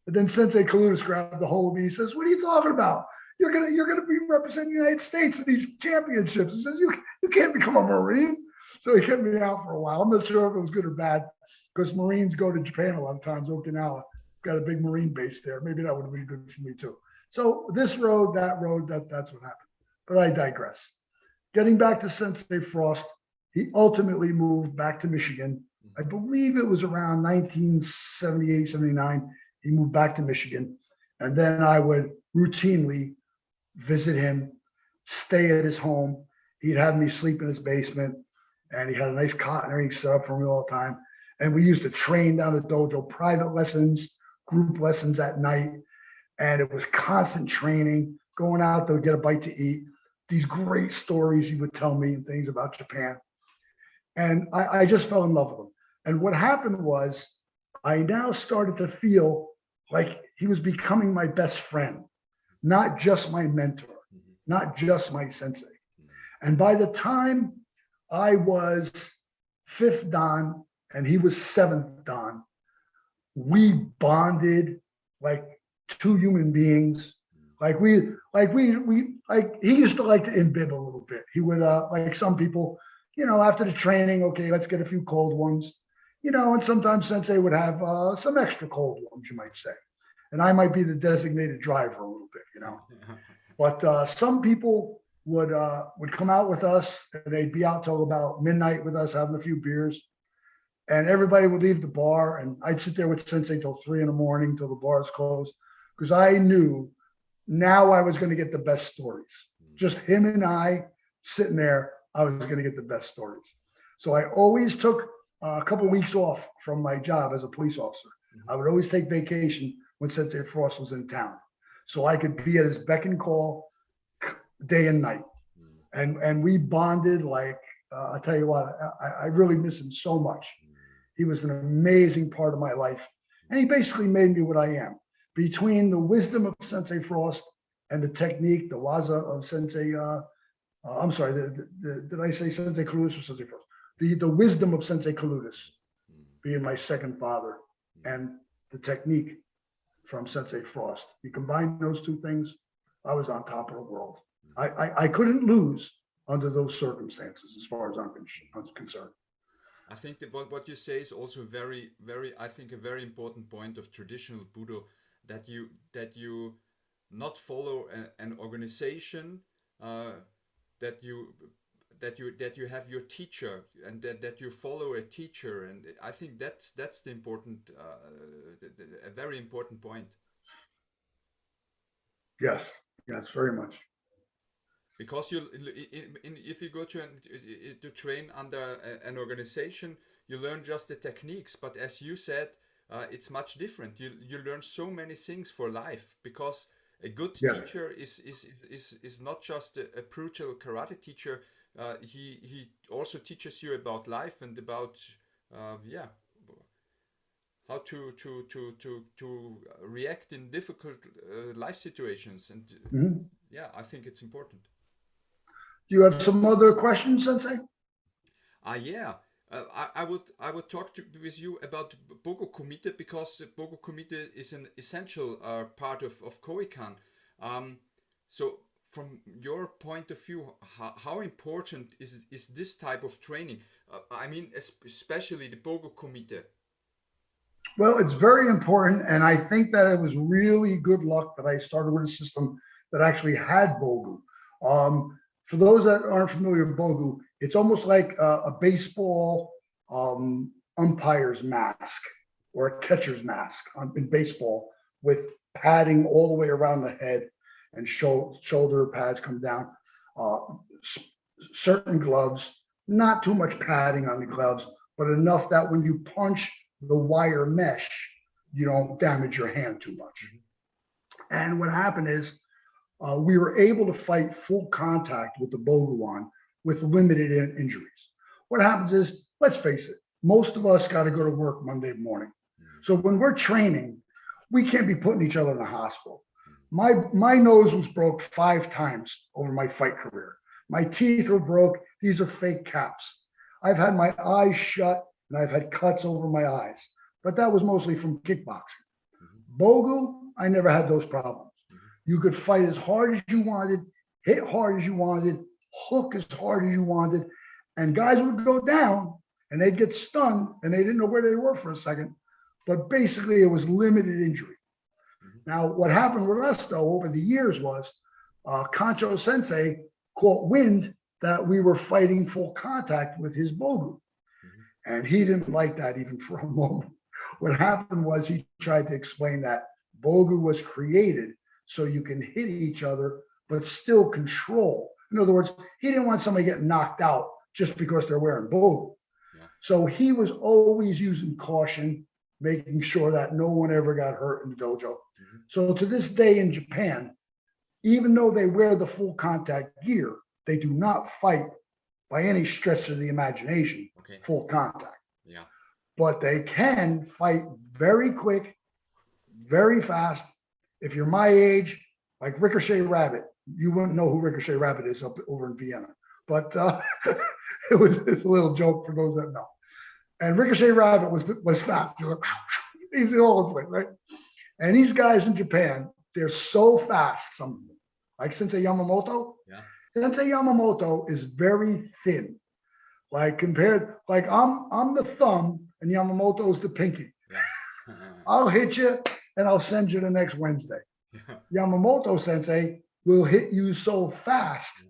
But then Sensei Kaludis grabbed the hold of me. He says, "What are you talking about? You're gonna be representing the United States in these championships." He says, "You can't become a Marine." So he kept me out for a while. I'm not sure if it was good or bad because Marines go to Japan a lot of times. Okinawa got a big Marine base there. Maybe that would have been good for me too. So this road, that's what happened. But I digress. Getting back to Sensei Frost, he ultimately moved back to Michigan. I believe it was around 1978, 79. He moved back to Michigan. And then I would routinely visit him, stay at his home. He'd have me sleep in his basement, and he had a nice cot and everything set up for me all the time. And we used to train down the dojo, private lessons, group lessons at night. And it was constant training, going out to get a bite to eat. These great stories he would tell me and things about Japan. And I just fell in love with him. And what happened was I now started to feel like he was becoming my best friend, not just my mentor, not just my sensei. And by the time I was fifth Dan and he was seventh Dan, we bonded like two human beings. He used to like to imbibe a little bit. He would, like some people, after the training, okay, let's get a few cold ones, and sometimes Sensei would have some extra cold ones, you might say. And I might be the designated driver a little bit, But some people would come out with us, and they'd be out till about midnight with us, having a few beers. And everybody would leave the bar, and I'd sit there with Sensei till 3 a.m, till the bars closed, because I knew now I was going to get the best stories. Just him and I sitting there, I was going to get the best stories. So I always took a couple of weeks off from my job as a police officer. I would always take vacation when Sensei Frost was in town, so I could be at his beck and call day and night. And we bonded like, I tell you what, I really miss him so much. He was an amazing part of my life. And he basically made me what I am. Between the wisdom of Sensei Frost and the technique, the waza of Sensei, I'm sorry, did I say Sensei Kaludis or Sensei Frost? The wisdom of Sensei Kaludis being my second father, and the technique from Sensei Frost. You combine those two things, I was on top of the world. I couldn't lose under those circumstances as far as I'm concerned. I think that what you say is also very, very, I think a very important point of traditional Budo, that you not follow an organization, that you have your teacher, and that you follow a teacher, and I think that's the important, a very important point. Yes, very much. Because if you go to train under an organization, you learn just the techniques. But as you said, it's much different. You learn so many things for life, because a good teacher is not just a brutal karate teacher. He also teaches you about life and about how to react in difficult life situations. And I think it's important. Do you have some other questions, Sensei? Yeah. I would talk with you about Bogu Kumite, because Bogu Kumite is an essential part of Koei-kan. So from your point of view, how important is this type of training? I mean, especially the Bogu Kumite. Well, it's very important, and I think that it was really good luck that I started with a system that actually had Bogu. For those that aren't familiar with Bogu, it's almost like a baseball umpire's mask or a catcher's mask in baseball, with padding all the way around the head, and shoulder pads come down. Certain gloves, not too much padding on the gloves, but enough that when you punch the wire mesh, you don't damage your hand too much. And what happened is, we were able to fight full contact with the Bogu on with limited injuries. What happens is, let's face it, most of us got to go to work Monday morning. So when we're training, we can't be putting each other in the hospital. My nose was broke 5 times over my fight career. My teeth were broke. These are fake caps. I've had my eyes shut and I've had cuts over my eyes, but that was mostly from kickboxing. Bogu, I never had those problems. You could fight as hard as you wanted, hit hard as you wanted, hook as hard as you wanted, and guys would go down and they'd get stunned and they didn't know where they were for a second, but basically it was limited injury. Now, what happened with us though over the years was Kancho Sensei caught wind that we were fighting full contact with his Bogu. And he didn't like that even for a moment. What happened was he tried to explain that Bogu was created so you can hit each other, but still control. In other words, he didn't want somebody getting knocked out just because they're wearing Bogu. Yeah. So he was always using caution, making sure that no one ever got hurt in the dojo. So to this day in Japan, even though they wear the full contact gear, they do not fight by any stretch of the imagination, full contact. Yeah. But they can fight very quick, very fast. If you're my age, like Ricochet Rabbit, you wouldn't know who Ricochet Rabbit is up over in Vienna. But it's a little joke for those that know. And Ricochet Rabbit was fast. He was all over the place, right? And these guys in Japan, they're so fast, some of them. Like Sensei Yamamoto. Yeah. Sensei Yamamoto is very thin. Like compared, like I'm the thumb and Yamamoto's the pinky. Yeah. I'll hit you and I'll send you the next Wednesday. Yeah. Yamamoto Sensei will hit you so fast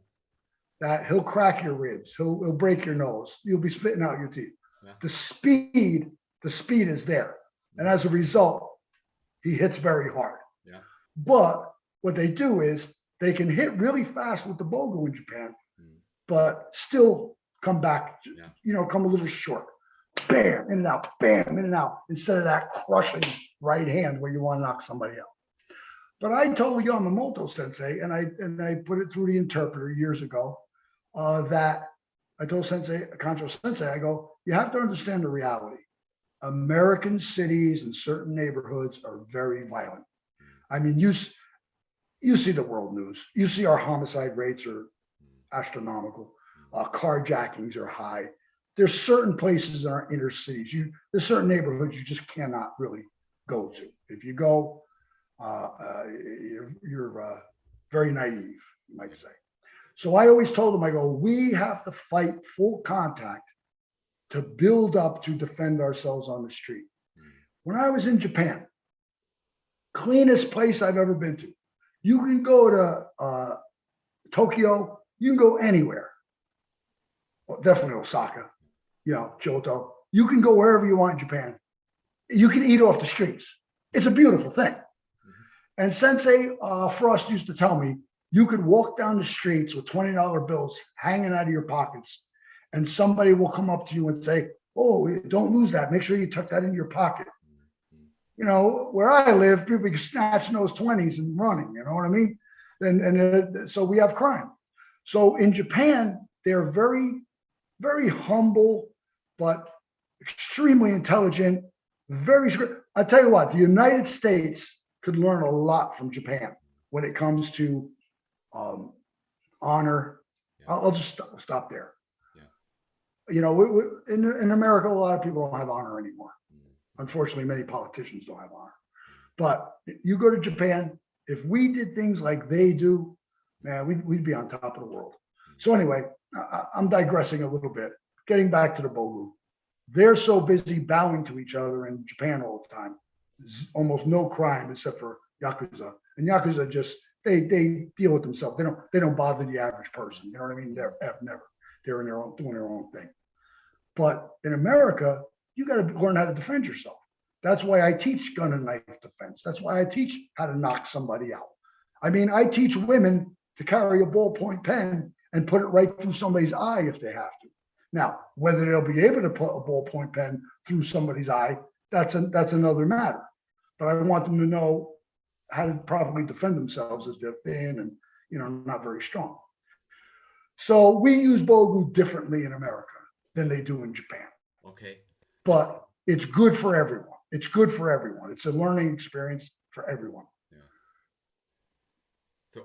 that he'll crack your ribs. He'll break your nose. You'll be spitting out your teeth. Yeah. The speed is there. And as a result, he hits very hard. Yeah. But what they do is they can hit really fast with the Bogu in Japan, but still come back, come a little short. Bam, in and out, bam, in and out, instead of that crushing right hand where you want to knock somebody out. But I told Yamamoto Sensei, and I put it through the interpreter years ago, that I told Kancho Sensei, I go, you have to understand the reality. American cities and certain neighborhoods are very violent. I mean, you see the world news. You see our homicide rates are astronomical. Carjackings are high. There's certain places in our inner cities. There's certain neighborhoods you just cannot really go to. If you go, you're very naive, you might say. So I always told them, I go, we have to fight full contact to build up to defend ourselves on the street. When I was in Japan, cleanest place I've ever been to. You can go to Tokyo, you can go anywhere. Well, definitely Osaka, Kyoto. You can go wherever you want in Japan. You can eat off the streets. It's a beautiful thing. And Sensei Frost used to tell me, you could walk down the streets with $20 bills hanging out of your pockets, and somebody will come up to you and say, oh, don't lose that. Make sure you tuck that in your pocket. Where I live, people can snatch those 20s and running, you know what I mean? And so we have crime. So in Japan, they're very, very humble, but extremely intelligent, I tell you what, the United States could learn a lot from Japan when it comes to honor. Yeah. I'll just stop there. Yeah. In America, a lot of people don't have honor anymore. Unfortunately, many politicians don't have honor. But you go to Japan, if we did things like they do, man, we'd be on top of the world. So anyway, I'm digressing a little bit. Getting back to the Bogu. They're so busy bowing to each other in Japan all the time. There's almost no crime except for Yakuza. And Yakuza just, they deal with themselves. They don't bother the average person. You know what I mean? Never. They're doing their own thing. But in America, you got to learn how to defend yourself. That's why I teach gun and knife defense. That's why I teach how to knock somebody out. I mean, I teach women to carry a ballpoint pen and put it right through somebody's eye if they have to. Now, whether they'll be able to put a ballpoint pen through somebody's eye, that's another matter. But I want them to know how to properly defend themselves as they're thin and not very strong. So we use Bogu differently in America than they do in Japan. Okay. And but it's good for everyone. It's good for everyone. It's a learning experience for everyone. yeah. So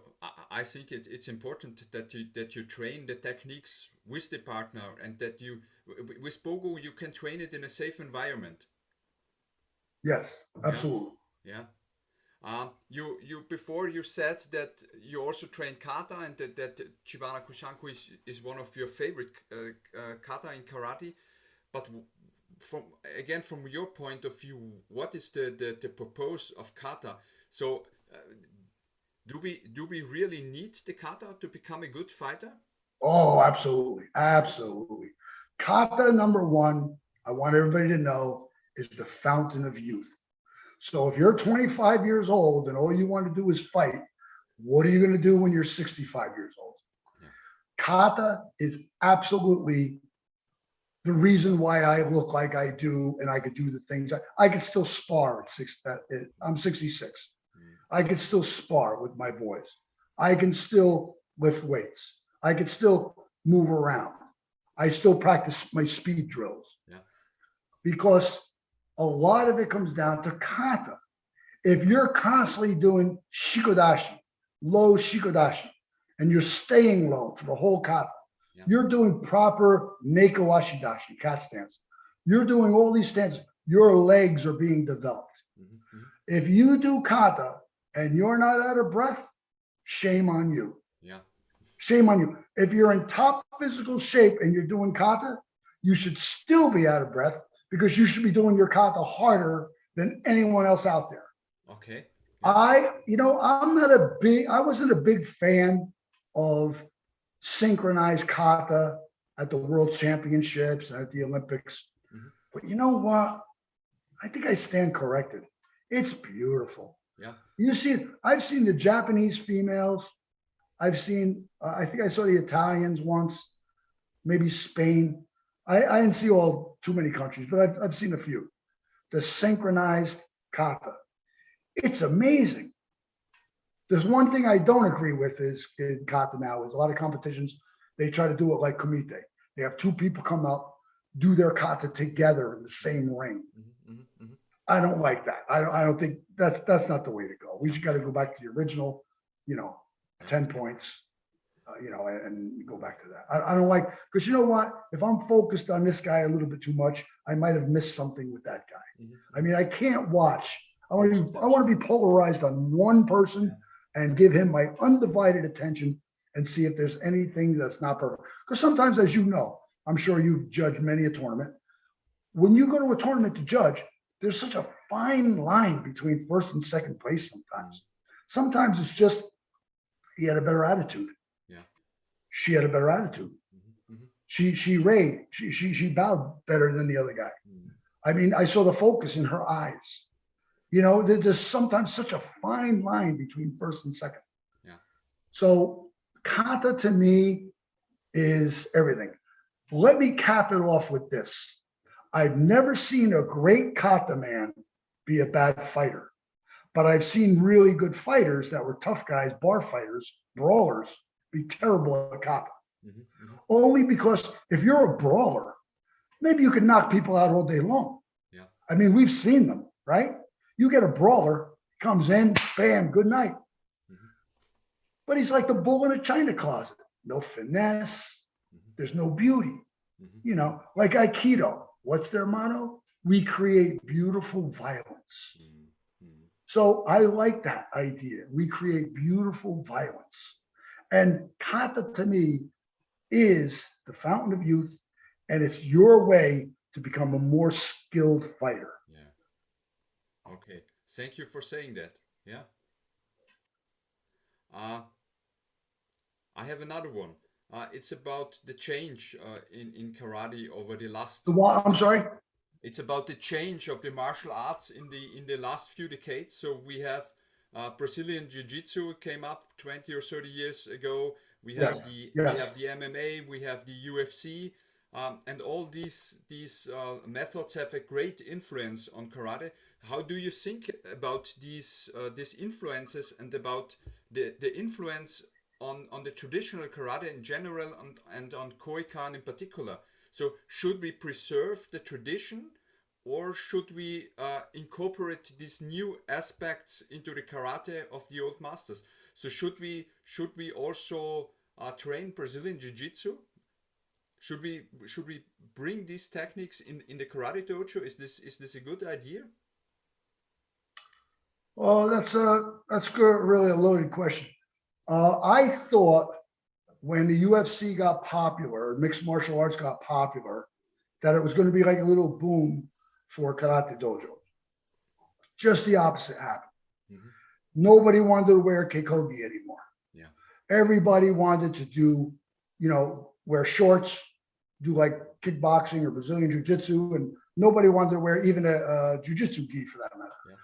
I think it's important that you train the techniques with the partner, and that you with Bogu you can train it in a safe environment. Yes, Yeah, absolutely. yeah. You before you said that you also train kata, and that Chibana Kushanku is one of your favorite kata in karate. But from again from your point of view, what is the purpose of kata? So do we really need the kata to become a good fighter? Oh, absolutely. Absolutely. Kata number one, I want everybody to know, is the fountain of youth. So if you're 25 years old and all you want to do is fight, what are you going to do when you're 65 years old? Yeah. Kata is absolutely the reason why I look like I do and I could do the things I could still spar at six. I'm 66. Mm. I could still spar with my boys. I can still lift weights. I could still move around. I still practice my speed drills Yeah. because a lot of it comes down to kata. If you're constantly doing shikodashi, low shikodashi, and you're staying low through the whole kata, Yeah. you're doing proper neko ashidashi, cat stance. You're doing all these stances. Your legs are being developed. Mm-hmm. Mm-hmm. If you do kata and you're not out of breath, shame on you. Yeah. Shame on you. If you're in top physical shape and you're doing kata, you should still be out of breath because you should be doing your kata harder than anyone else out there. Okay. Yeah. I wasn't a big fan of synchronized kata at the world championships and at the Olympics. Mm-hmm. But you know what? I think I stand corrected. It's beautiful. Yeah. I've seen the Japanese females. I think I saw the Italians once, maybe Spain. I didn't see all too many countries, but I've seen a few. The synchronized kata. It's amazing. There's one thing I don't agree with is in kata now is a lot of competitions, they try to do it like kumite. They have two people come up, do their kata together in the same ring. Mm-hmm. Mm-hmm. Mm-hmm. I don't like that. I don't think that's not the way to go. We just got to go back to the original, Yeah. 10 points, and go back to that. I don't like, because you know what? If I'm focused on this guy a little bit too much, I might have missed something with that guy. Mm-hmm. I mean, I can't watch. I Both want to be polarized on one person and give him my undivided attention and see if there's anything that's not perfect. Because sometimes, as you know, I'm sure you've judged many a tournament. When you go to a tournament to judge, there's such a fine line between first and second place sometimes. Sometimes it's just he had a better attitude. Yeah. She had a better attitude. Mm-hmm. Mm-hmm. She bowed better than the other guy. Mm-hmm. I mean, I saw the focus in her eyes. There's sometimes such a fine line between first and second. Yeah. So kata to me is everything. Let me cap it off with this. I've never seen a great kata man be a bad fighter, but I've seen really good fighters that were tough guys, bar fighters, brawlers, be terrible at kata. Mm-hmm. Mm-hmm. Only because if you're a brawler, maybe you can knock people out all day long. Yeah. I mean, we've seen them, right? You get a brawler, comes in, bam, good night. Mm-hmm. But he's like the bull in a china closet. No finesse. Mm-hmm. There's no beauty. Mm-hmm. Like Aikido. What's their motto? We create beautiful violence. Mm-hmm. So I like that idea. We create beautiful violence. And kata to me is the fountain of youth, and it's your way to become a more skilled fighter. Yeah. Okay. Thank you for saying that. Yeah. Uh, I have another one. It's about the change in karate over the last. I'm sorry. It's about the change of the martial arts in the last few decades. So we have Brazilian Jiu-Jitsu came up 20 or 30 years ago. We have Yes. the we Yes. have the MMA. We have the UFC. And all these methods have a great influence on karate. How do you think about these influences, and about the influence on the traditional karate in general, and on Koei-kan in particular? So should we preserve the tradition, or should we incorporate these new aspects into the karate of the old masters? So should we also train Brazilian Jiu-Jitsu? Should we bring these techniques in the karate dojo? Is this a good idea? Well, that's good, really a loaded question. I thought when the UFC got popular, mixed martial arts got popular, that it was going to be like a little boom for karate dojo. Just the opposite happened. Hmm. Nobody wanted to wear keikogi anymore. Yeah. Everybody wanted to do, wear shorts, do like kickboxing or Brazilian jiu-jitsu, and nobody wanted to wear even a jiu-jitsu gi for that matter. Yeah.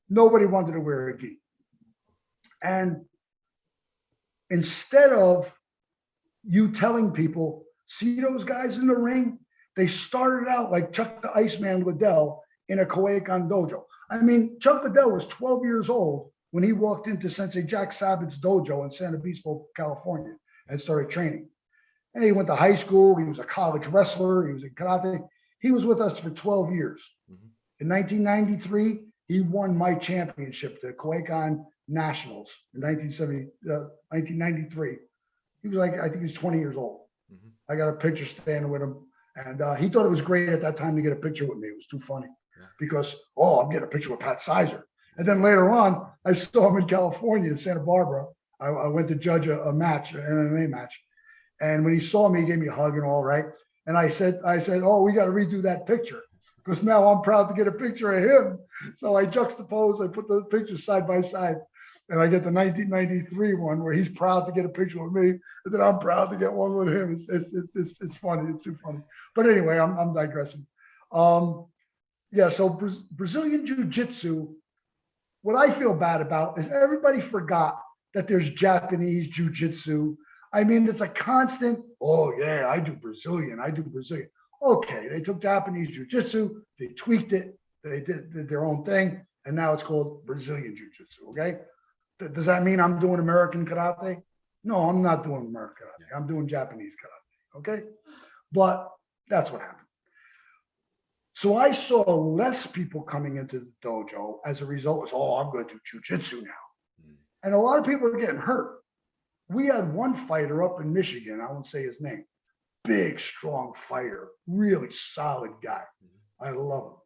Nobody wanted to wear a gi. And instead of you telling people, see those guys in the ring? They started out like Chuck the Iceman Liddell in a Koei-kan dojo. I mean, Chuck Liddell was 12 years old when he walked into Sensei Jack Sabbath's dojo in San Obispo, California, and started training. And he went to high school. He was a college wrestler. He was in karate. He was with us for 12 years. Mm-hmm. In 1993, he won my championship, the Koei-kan Nationals in 1993. He was like, I think he was 20 years old. Mm-hmm. I got a picture standing with him. And he thought it was great at that time to get a picture with me. It was too funny because, I'm getting a picture with Pat Ciser. And then later on, I saw him in California, in Santa Barbara. I went to judge a match, an MMA match. And when he saw me, he gave me a hug and all, right? And I said, oh, we got to redo that picture because now I'm proud to get a picture of him. So I juxtapose, I put the pictures side by side. And I get the 1993 one where he's proud to get a picture with me, and then I'm proud to get one with him. It's funny. It's too funny. But anyway, I'm digressing. So Brazilian Jiu-Jitsu, what I feel bad about is everybody forgot that there's Japanese Jiu-Jitsu. I mean, it's a constant, I do Brazilian. Okay, they took Japanese Jiu-Jitsu, they tweaked it, they did their own thing, and now it's called Brazilian Jiu-Jitsu, okay? Does that mean I'm doing American karate? No, I'm not doing American karate. I'm doing Japanese karate. Okay. But that's what happened. So I saw less people coming into the dojo as a result was, I'm going to do jiu-jitsu now. And a lot of people are getting hurt. We had one fighter up in Michigan. I won't say his name. Big, strong fighter, really solid guy. I love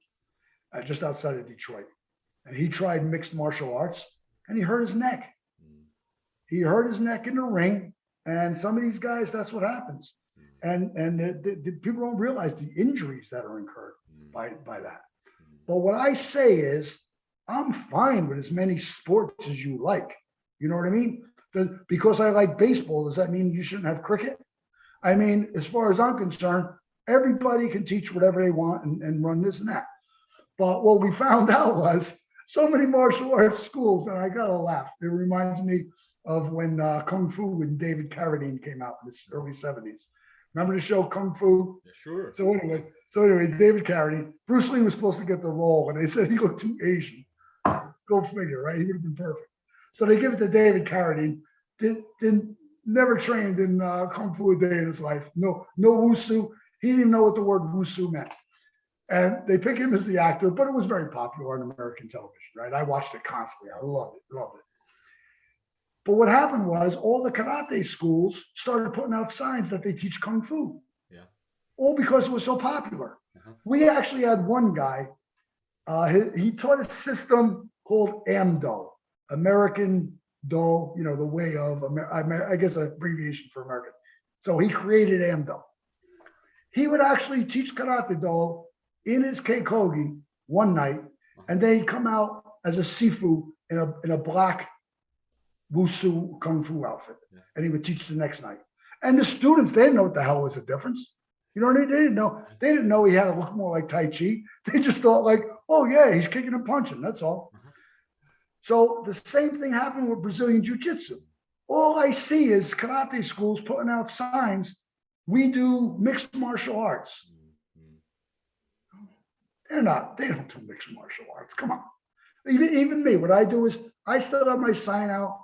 him. Just outside of Detroit. And he tried mixed martial arts. And he hurt his neck. He hurt his neck in the ring. And some of these guys, that's what happens. And the people don't realize the injuries that are incurred by that. But what I say is, I'm fine with as many sports as you like. You know what I mean? Because I like baseball, does that mean you shouldn't have cricket? I mean, as far as I'm concerned, everybody can teach whatever they want and run this and that. But what we found out was, so many martial arts schools, and I gotta laugh. It reminds me of when Kung Fu and David Carradine came out in the early 70s. Remember the show Kung Fu? Yeah, sure. So anyway, David Carradine, Bruce Lee was supposed to get the role, and they said he looked too Asian. Go figure, right? He would have been perfect. So they give it to David Carradine. Never trained in Kung Fu a day in his life. No Wushu. He didn't even know what the word Wushu meant. And they pick him as the actor, but it was very popular on American television, right? I watched it constantly. I loved it. But what happened was all the karate schools started putting out signs that they teach Kung Fu. Yeah. All because it was so popular. Uh-huh. We actually had one guy, he taught a system called AMDO, American Do, the way of, I guess an abbreviation for American. So he created AMDO. He would actually teach Karate-Do in his keikogi one night, and then he'd come out as a sifu in a black Wushu Kung Fu outfit, and he would teach the next night. And the students, they didn't know what the hell was the difference. You know what I mean? They didn't know he had to look more like Tai Chi. They just thought like, he's kicking and punching. That's all. So the same thing happened with Brazilian Jiu-Jitsu. All I see is karate schools putting out signs. We do mixed martial arts. They don't do mixed martial arts. Come on. Even me, what I do is I still have my sign out,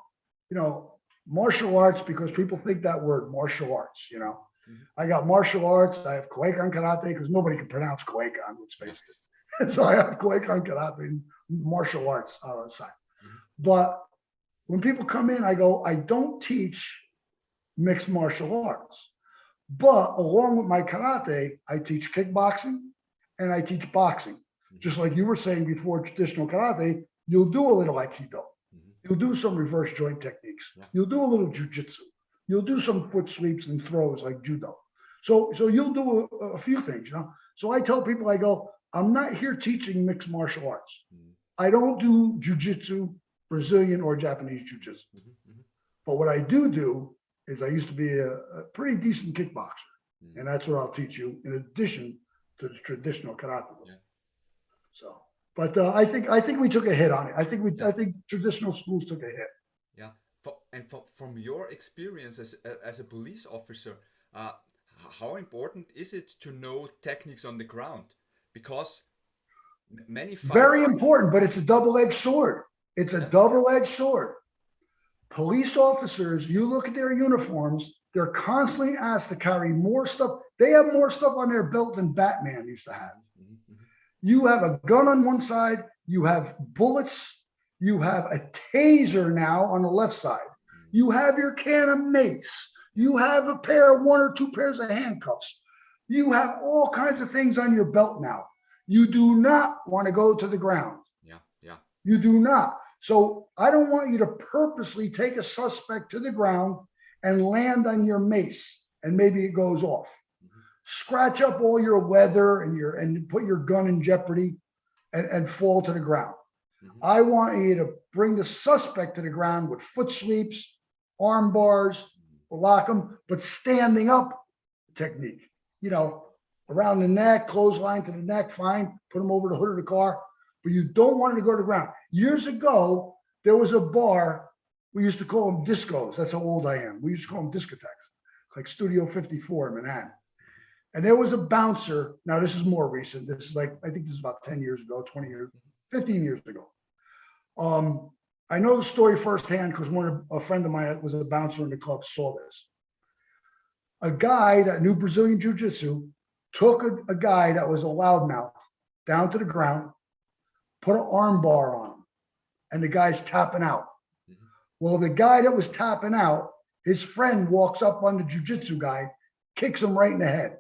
martial arts, because people think that word martial arts, I got martial arts. I have Koei-kan Karate because nobody can pronounce Koei-kan, let's face it. So I have Koei-kan Karate and martial arts on the side. But when people come in, I go, I don't teach mixed martial arts. But along with my karate, I teach kickboxing and I teach boxing. Just like you were saying before, traditional karate, you'll do a little aikido. You'll do some reverse joint techniques. You'll do a little jujitsu. You'll do some foot sweeps and throws like judo. So you'll do a few things, you know. So I tell people, I go, I'm not here teaching mixed martial arts. I don't do jujitsu, Brazilian or Japanese jujitsu. But what I do is I used to be a pretty decent kickboxer. And that's what I'll teach you in addition to the traditional karate. So, but I think we took a hit on it. I think traditional schools took a hit. Yeah. From your experience as a police officer, how important is it to know techniques on the ground? Because many fights... Very important, but it's a double-edged sword. It's a double-edged sword. Police officers, you look at their uniforms, they're constantly asked to carry more stuff. They have more stuff on their belt than Batman used to have. You have a gun on one side, you have bullets, you have a taser now on the left side. You have your can of mace. You have a pair of 1 or 2 pairs of handcuffs. You have all kinds of things on your belt now. You do not want to go to the ground. You do not. So I don't want you to purposely take a suspect to the ground and land on your mace and maybe it goes off. Scratch up all your leather and put your gun in jeopardy and fall to the ground. I want you to bring the suspect to the ground with foot sweeps, arm bars, lock them, but standing up technique. You know, around the neck, clothesline to the neck, fine. Put them over the hood of the car, but you don't want them to go to the ground. Years ago, there was a bar. We used to call them discos. That's how old I am. We used to call them discotheques, like Studio 54 in Manhattan. And there was a bouncer. Now, this is more recent. This is like, I think this is about 10 years ago, 20 years, 15 years ago. I know the story firsthand because a friend of mine that was a bouncer in the club saw this. A guy that knew Brazilian Jiu-Jitsu took a guy that was a loudmouth down to the ground, put an arm bar on him, and the guy's tapping out. Well, the guy that was tapping out, his friend walks up on the Jiu-Jitsu guy, kicks him right in the head.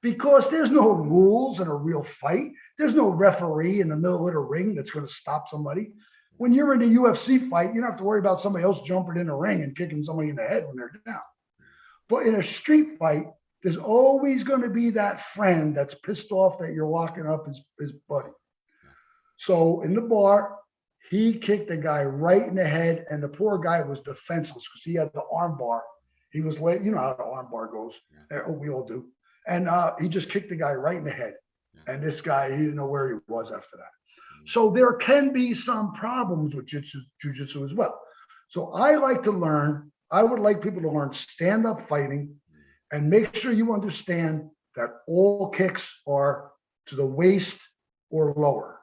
Because there's no rules in a real fight. There's no referee in the middle of the ring that's going to stop somebody. When you're in a UFC fight, you don't have to worry about somebody else jumping in the ring and kicking somebody in the head when they're down. But in a street fight, there's always going to be that friend that's pissed off that you're locking up his buddy. So in the bar, he kicked the guy right in the head, and the poor guy was defenseless because he had the arm bar. He was late, you know how the arm bar goes. We all do. And he just kicked the guy right in the head. And this guy, he didn't know where he was after that. So there can be some problems with jiu-jitsu as well. So I would like people to learn stand-up fighting and make sure you understand that all kicks are to the waist or lower.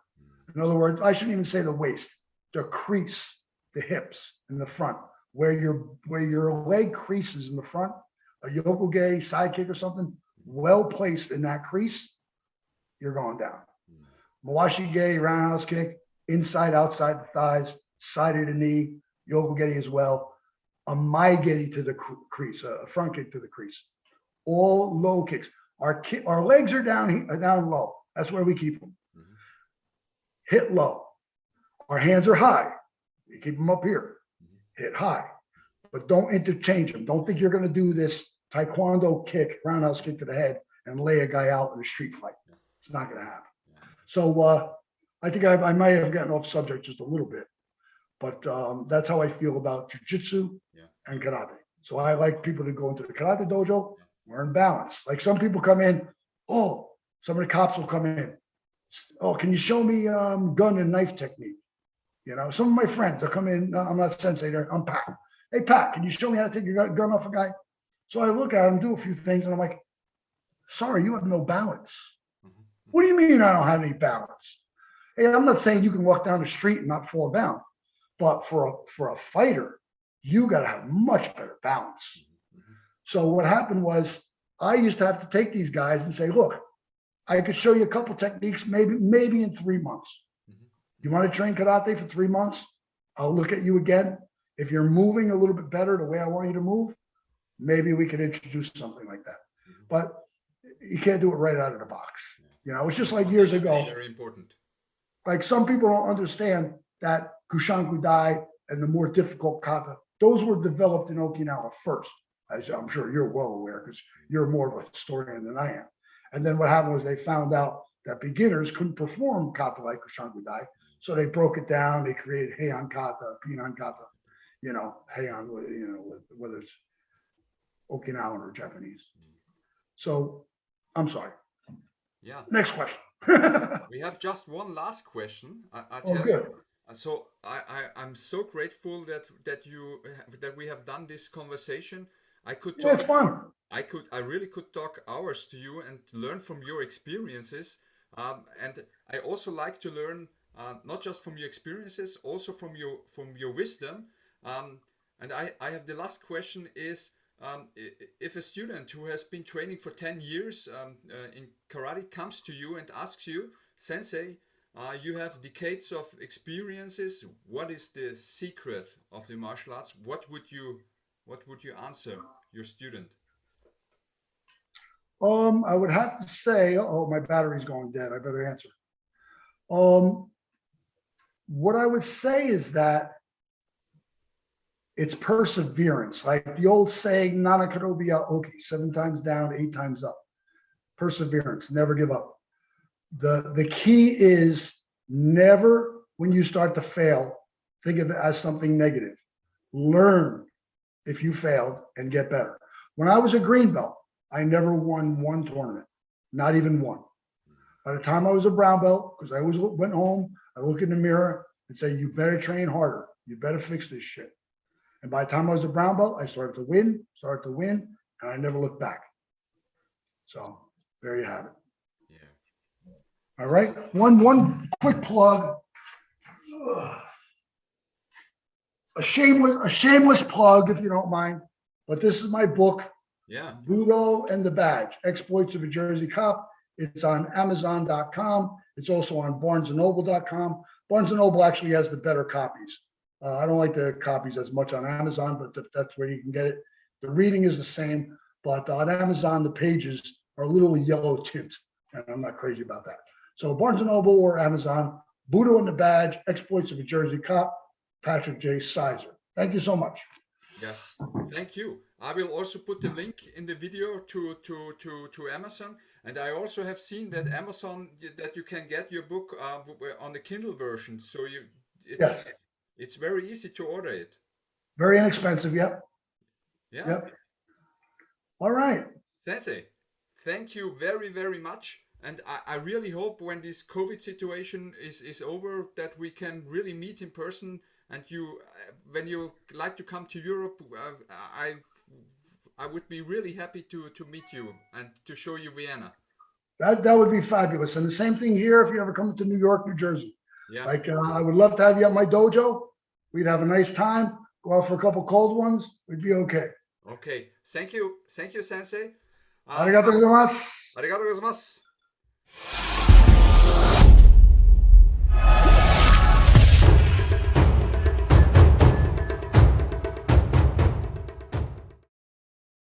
In other words, I shouldn't even say the waist, the crease, the hips in the front, where your leg creases in the front, a yokoge, side kick or something, well placed in that crease, you're going down. Mawashi-ge, roundhouse kick, inside, outside the thighs, side of the knee, yokoge as well. A mai-geri to the crease, a front kick to the crease. All low kicks. Our legs are down low. That's where we keep them. Hit low. Our hands are high. You keep them up here. Hit high. But don't interchange them. Don't think you're going to do this taekwondo kick, roundhouse kick to the head, and lay a guy out in a street fight. It's not going to happen. So I think I might have gotten off subject just a little bit, but that's how I feel about jiu-jitsu and karate. So I like people to go into the karate dojo, learn balance. Like some people come in, some of the cops will come in. Oh, can you show me gun and knife technique? You know, some of my friends will come in. I'm not sensei there. I'm Pat. Hey, Pat, can you show me how to take your gun off a guy? So I look at him, do a few things, and I'm like, sorry, you have no balance. What do you mean I don't have any balance? Hey, I'm not saying you can walk down the street and not fall down, but for a fighter, you got to have much better balance. So what happened was I used to have to take these guys and say, look, I could show you a couple techniques, maybe in 3 months. You want to train karate for 3 months? I'll look at you again. If you're moving a little bit better the way I want you to move, maybe we could introduce something like that. But you can't do it right out of the box. You know, it's just like years ago. Very important. Like some people don't understand that Kushanku Dai and the more difficult kata, those were developed in Okinawa first, as I'm sure you're well aware, because you're more of a historian than I am. And then what happened was they found out that beginners couldn't perform kata like Kushanku Dai. So they broke it down. They created Heian kata, Pinan kata, you know, Heian, you know, whether it's Okinawan or Japanese. So I'm sorry. Yeah. Next question. We have just one last question. I Oh, tell good. you. So I'm so grateful that we have done this conversation. I could Yeah, it's fun. I really could talk hours to you and learn from your experiences. And I also like to learn not just from your experiences, also from your wisdom. And I have the last question is, if a student who has been training for 10 years in karate comes to you and asks you, Sensei, you have decades of experiences. What is the secret of the martial arts? What would you answer your student? I would have to say, oh, my battery's going dead. I better answer. What I would say is that it's perseverance, like the old saying, Nanakarobiya Oki, 7 times down, 8 times up. Perseverance, never give up. The key is never, when you start to fail, think of it as something negative. Learn if you failed and get better. When I was a green belt, I never won one tournament, not even one. By the time I was a brown belt, because I always went home, I look in the mirror and say, you better train harder. You better fix this shit. And by the time I was a brown belt, I started to win, and I never looked back. So there you have it. Yeah. All right. One quick plug. A shameless plug, if you don't mind. But this is my book. Yeah. Budo and the Badge, Exploits of a Jersey Cop. It's on Amazon.com. It's also on BarnesandNoble.com. Barnes & Noble actually has the better copies. I don't like the copies as much on Amazon, but that's where you can get it. The reading is the same, but on Amazon, the pages are a little yellow tint, and I'm not crazy about that. So Barnes & Noble or Amazon, Budo and the Badge, Exploits of a Jersey Cop, Patrick J. Ciser. Thank you so much. Yes, thank you. I will also put the link in the video to Amazon, and I also have seen that Amazon that you can get your book on the Kindle version. So it's very easy to order it. Very inexpensive. Yep. Yeah. Yep. All right. Sensei, thank you very, very much. And I really hope when this COVID situation is over that we can really meet in person. And you, when you like to come to Europe, I would be really happy to meet you and to show you Vienna. That would be fabulous. And the same thing here if you ever come to New York, New Jersey. Yeah. Like I would love to have you at my dojo. We'd have a nice time. Go out for a couple cold ones. We'd be okay. Okay. Thank you, Sensei. Arigatou gozaimasu. Arigatou gozaimasu.